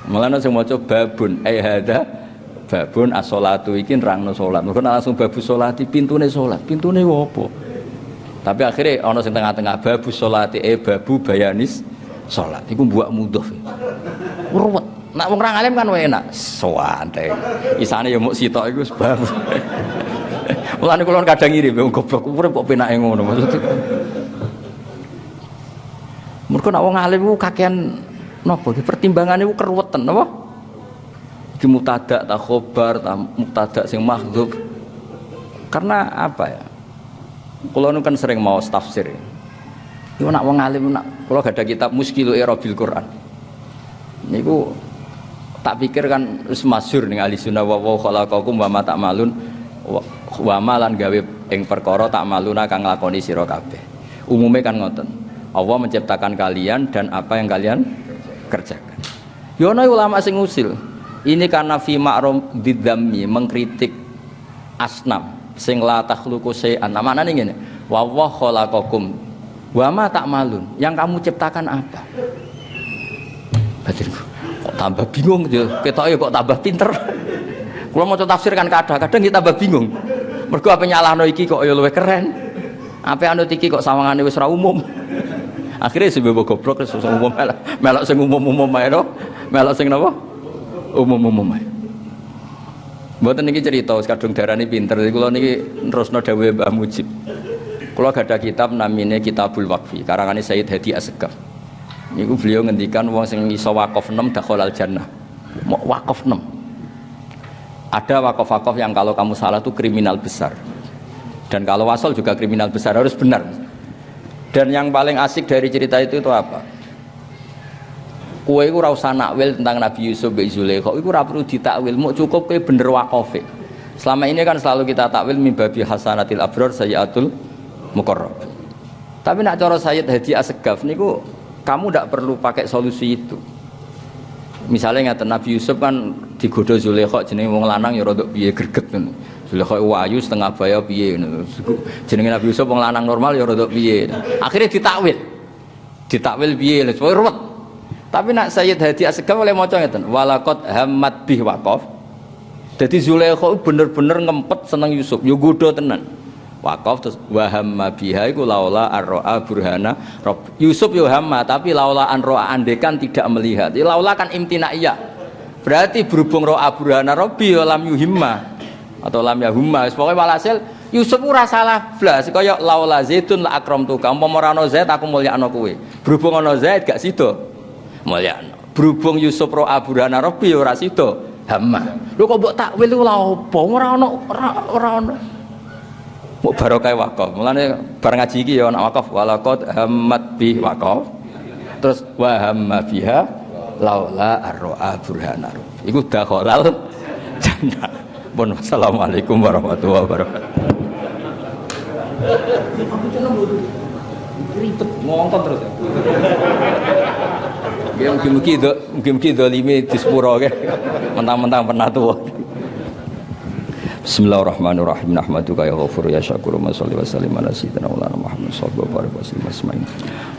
Malah sing maca babun ai hadza babun as-sholatu iki nerangno salat. Mergo langsung babu sholati pintune salat. Pintune opo? Tapi akhirnya ana sing tengah-tengah babu sholati babu bayanis salat. Iku mbuak mudhof. Ruwet. Nak wong ra alim kan enak. Santai. Isane ya muk sitok iku sebab. Mulane kula kadang ngiri wong goblok urip kok penake ngono maksud. Mergo nak wong alim ku kakean napa pertimbangane ku keruwetan napa? Iki mubtada ta khobar ta mubtada sing mahdzuf. Karena apa ya? Kula nu kan sering mau tafsir. Iku nak wong alim nak kula gadah kitab Muskilu Irabil Quran. Niku tak pikir kan wis masyhur ning ahli sunnah wa khalaqakum wa ma ta'malun wa malan gawe ing perkara ta'maluna kang nglakoni sira kabeh. Umume kan ngoten. Allah menciptakan kalian dan apa yang kalian kerjakan. Yono ulama sing usil. Ini karena fi ma'rum didzammi mengkritik asnam sing la takhluqu syai'an. Maknane ngene. Wa khalaqakum wa ma ta'malun. Yang kamu ciptakan apa? Batinku kok tambah bingung ya. Ketoke kok tambah pinter. Kula maca tafsir kan kadang-kadang kita tambah bingung. Mergo apa nyalahno iki kok ya luwih keren. Apa anut iki kok sawangane wis ora umum. Akhirnya sebab goblok terus umum melok sing umum-umum ae to. Melok sing napa? Umum-umum ae. Mboten niki cerita kadung darani pinter. Kula niki nerusno dawuhe Mbah Mujib. Kula gadah kitab namine Kitabul Waqfi, karangane Sayyid Hadi Assegaf. Niku beliau ngendikan wong sing iso wakaf 6 dakhalal jannah. Mau wakaf 6. Ada wakaf-wakaf yang kalau kamu salah itu kriminal besar. Dan kalau wasol juga kriminal besar, harus benar. Dan yang paling asik dari cerita itu apa? Kowe iku ora usah nakwil tentang Nabi Yusuf bin Zulaikha, iku ora perlu ditakwil, mau cukup kowe bener waqafe. Selama ini kan selalu kita takwil min babi hasanatil abrar sayyiatul muqarrab. Tapi nak cara Sayyid Hadi Assegaf niku kamu tidak perlu pakai solusi itu. Misalnya ngaten Nabi Yusuf kan digoda Zulaikha jenenge wong lanang ya rada piye greget ngono. Zulaikha wayu setengah baya piye ngono. Jenenge Nabi Yusuf wong lanang normal ya rada piye. Akhirnya ditakwil. Ditakwil piye lha supaya ruwet. Tapi nak Sayyid Hadi Assegaf oleh maca ngeten, walaqad hammat bih waqaf. Dadi Zulaikha bener-bener ngempet seneng Yusuf, yo goda tenan. Waqaf terus wa hamma biha iku laula arra'a burhana rabb. Yusuf yo hamma tapi laula an ra'a andekan tidak melihat. Ya laula kan imtinaiyah. Berarti berhubung ra'a burhana rabbi ya lam yuhimma atau lam yahumma. Pokoke walhasil Yusuf ora salah blas kaya laula zaitun la akramtuka. Umpama ora ana Zaid aku mulyakno kowe. Berhubung ana Zaid gak sida mulyakno. Berhubung Yusuf ra'a burhana rabbi ya ora sida hamma. Lho kok mbok takwil ku lha apa? Ora ana. Mau barokah wakaf, mulane bar ngaji iki ya ana wakaf walaqad hammat bi wakaf. Terus wa hamma biha laula arra'a burhana. Iku dakhalal jannah. Pun assalamualaikum warahmatullahi wabarakatuh. Ribet ngongkon terus. Ya mungkin dolime di sepuro ke. Mentang-mentang pernah tua. Bismillahirrahmanirrahim. Nahmaduka ya ghafur ya syakur wa sholli wa sallim ala sayyidina Muhammad sallallahu alaihi wasallam asma'in.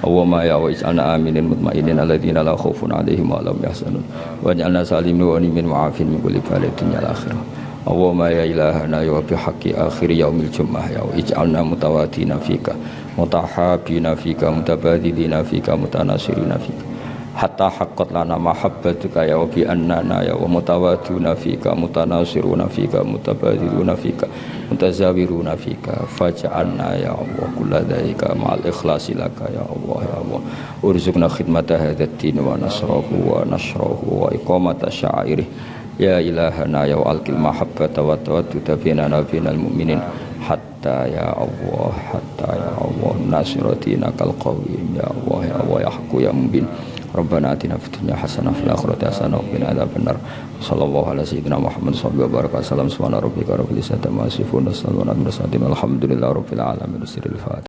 Allahumma ya wa'iz'alna aminin mutmainin alladhina la khawfun alaihim wa lahum yahzanun waj'alna salimin wa nimin ma'afin min kulli bala'in dunya al-akhirah. Allahumma ya ilahana ya bihaqqi akhir yaumil jum'ah ya ij'alna mutawadina fika mutahabina fika mutabadilina fika mutanasirina fika hatta haqqat lana mahabbatuka ya wa bi annana ya wa mutawaduna fika mutanasiruna fika mutabadiluna fika mutazawiruna fika faj'alna ya Allah kulladzaika ma'al ikhlasi laka ya Allah urzuqna khidmata hadzal din wa nasrahu wa iqamata sya'irih ya ilahana ya alqil mahabbata wa tawadduda binana binal mu'minin hatta ya Allah nasiratina kal qawim ya Allah ya haqqu ya mubin. Rabbana atina fid dunya hasanah fil akhirati hasanah wa qina adzabannar. Sallallahu ala sayyidina Muhammad sallallahu alaihi wasallam. Subhana rabbika rabbil izzati amma yasifun wa salamun alal mursalin. Alhamdulillahi rabbil alamin. Sirril Fatiha.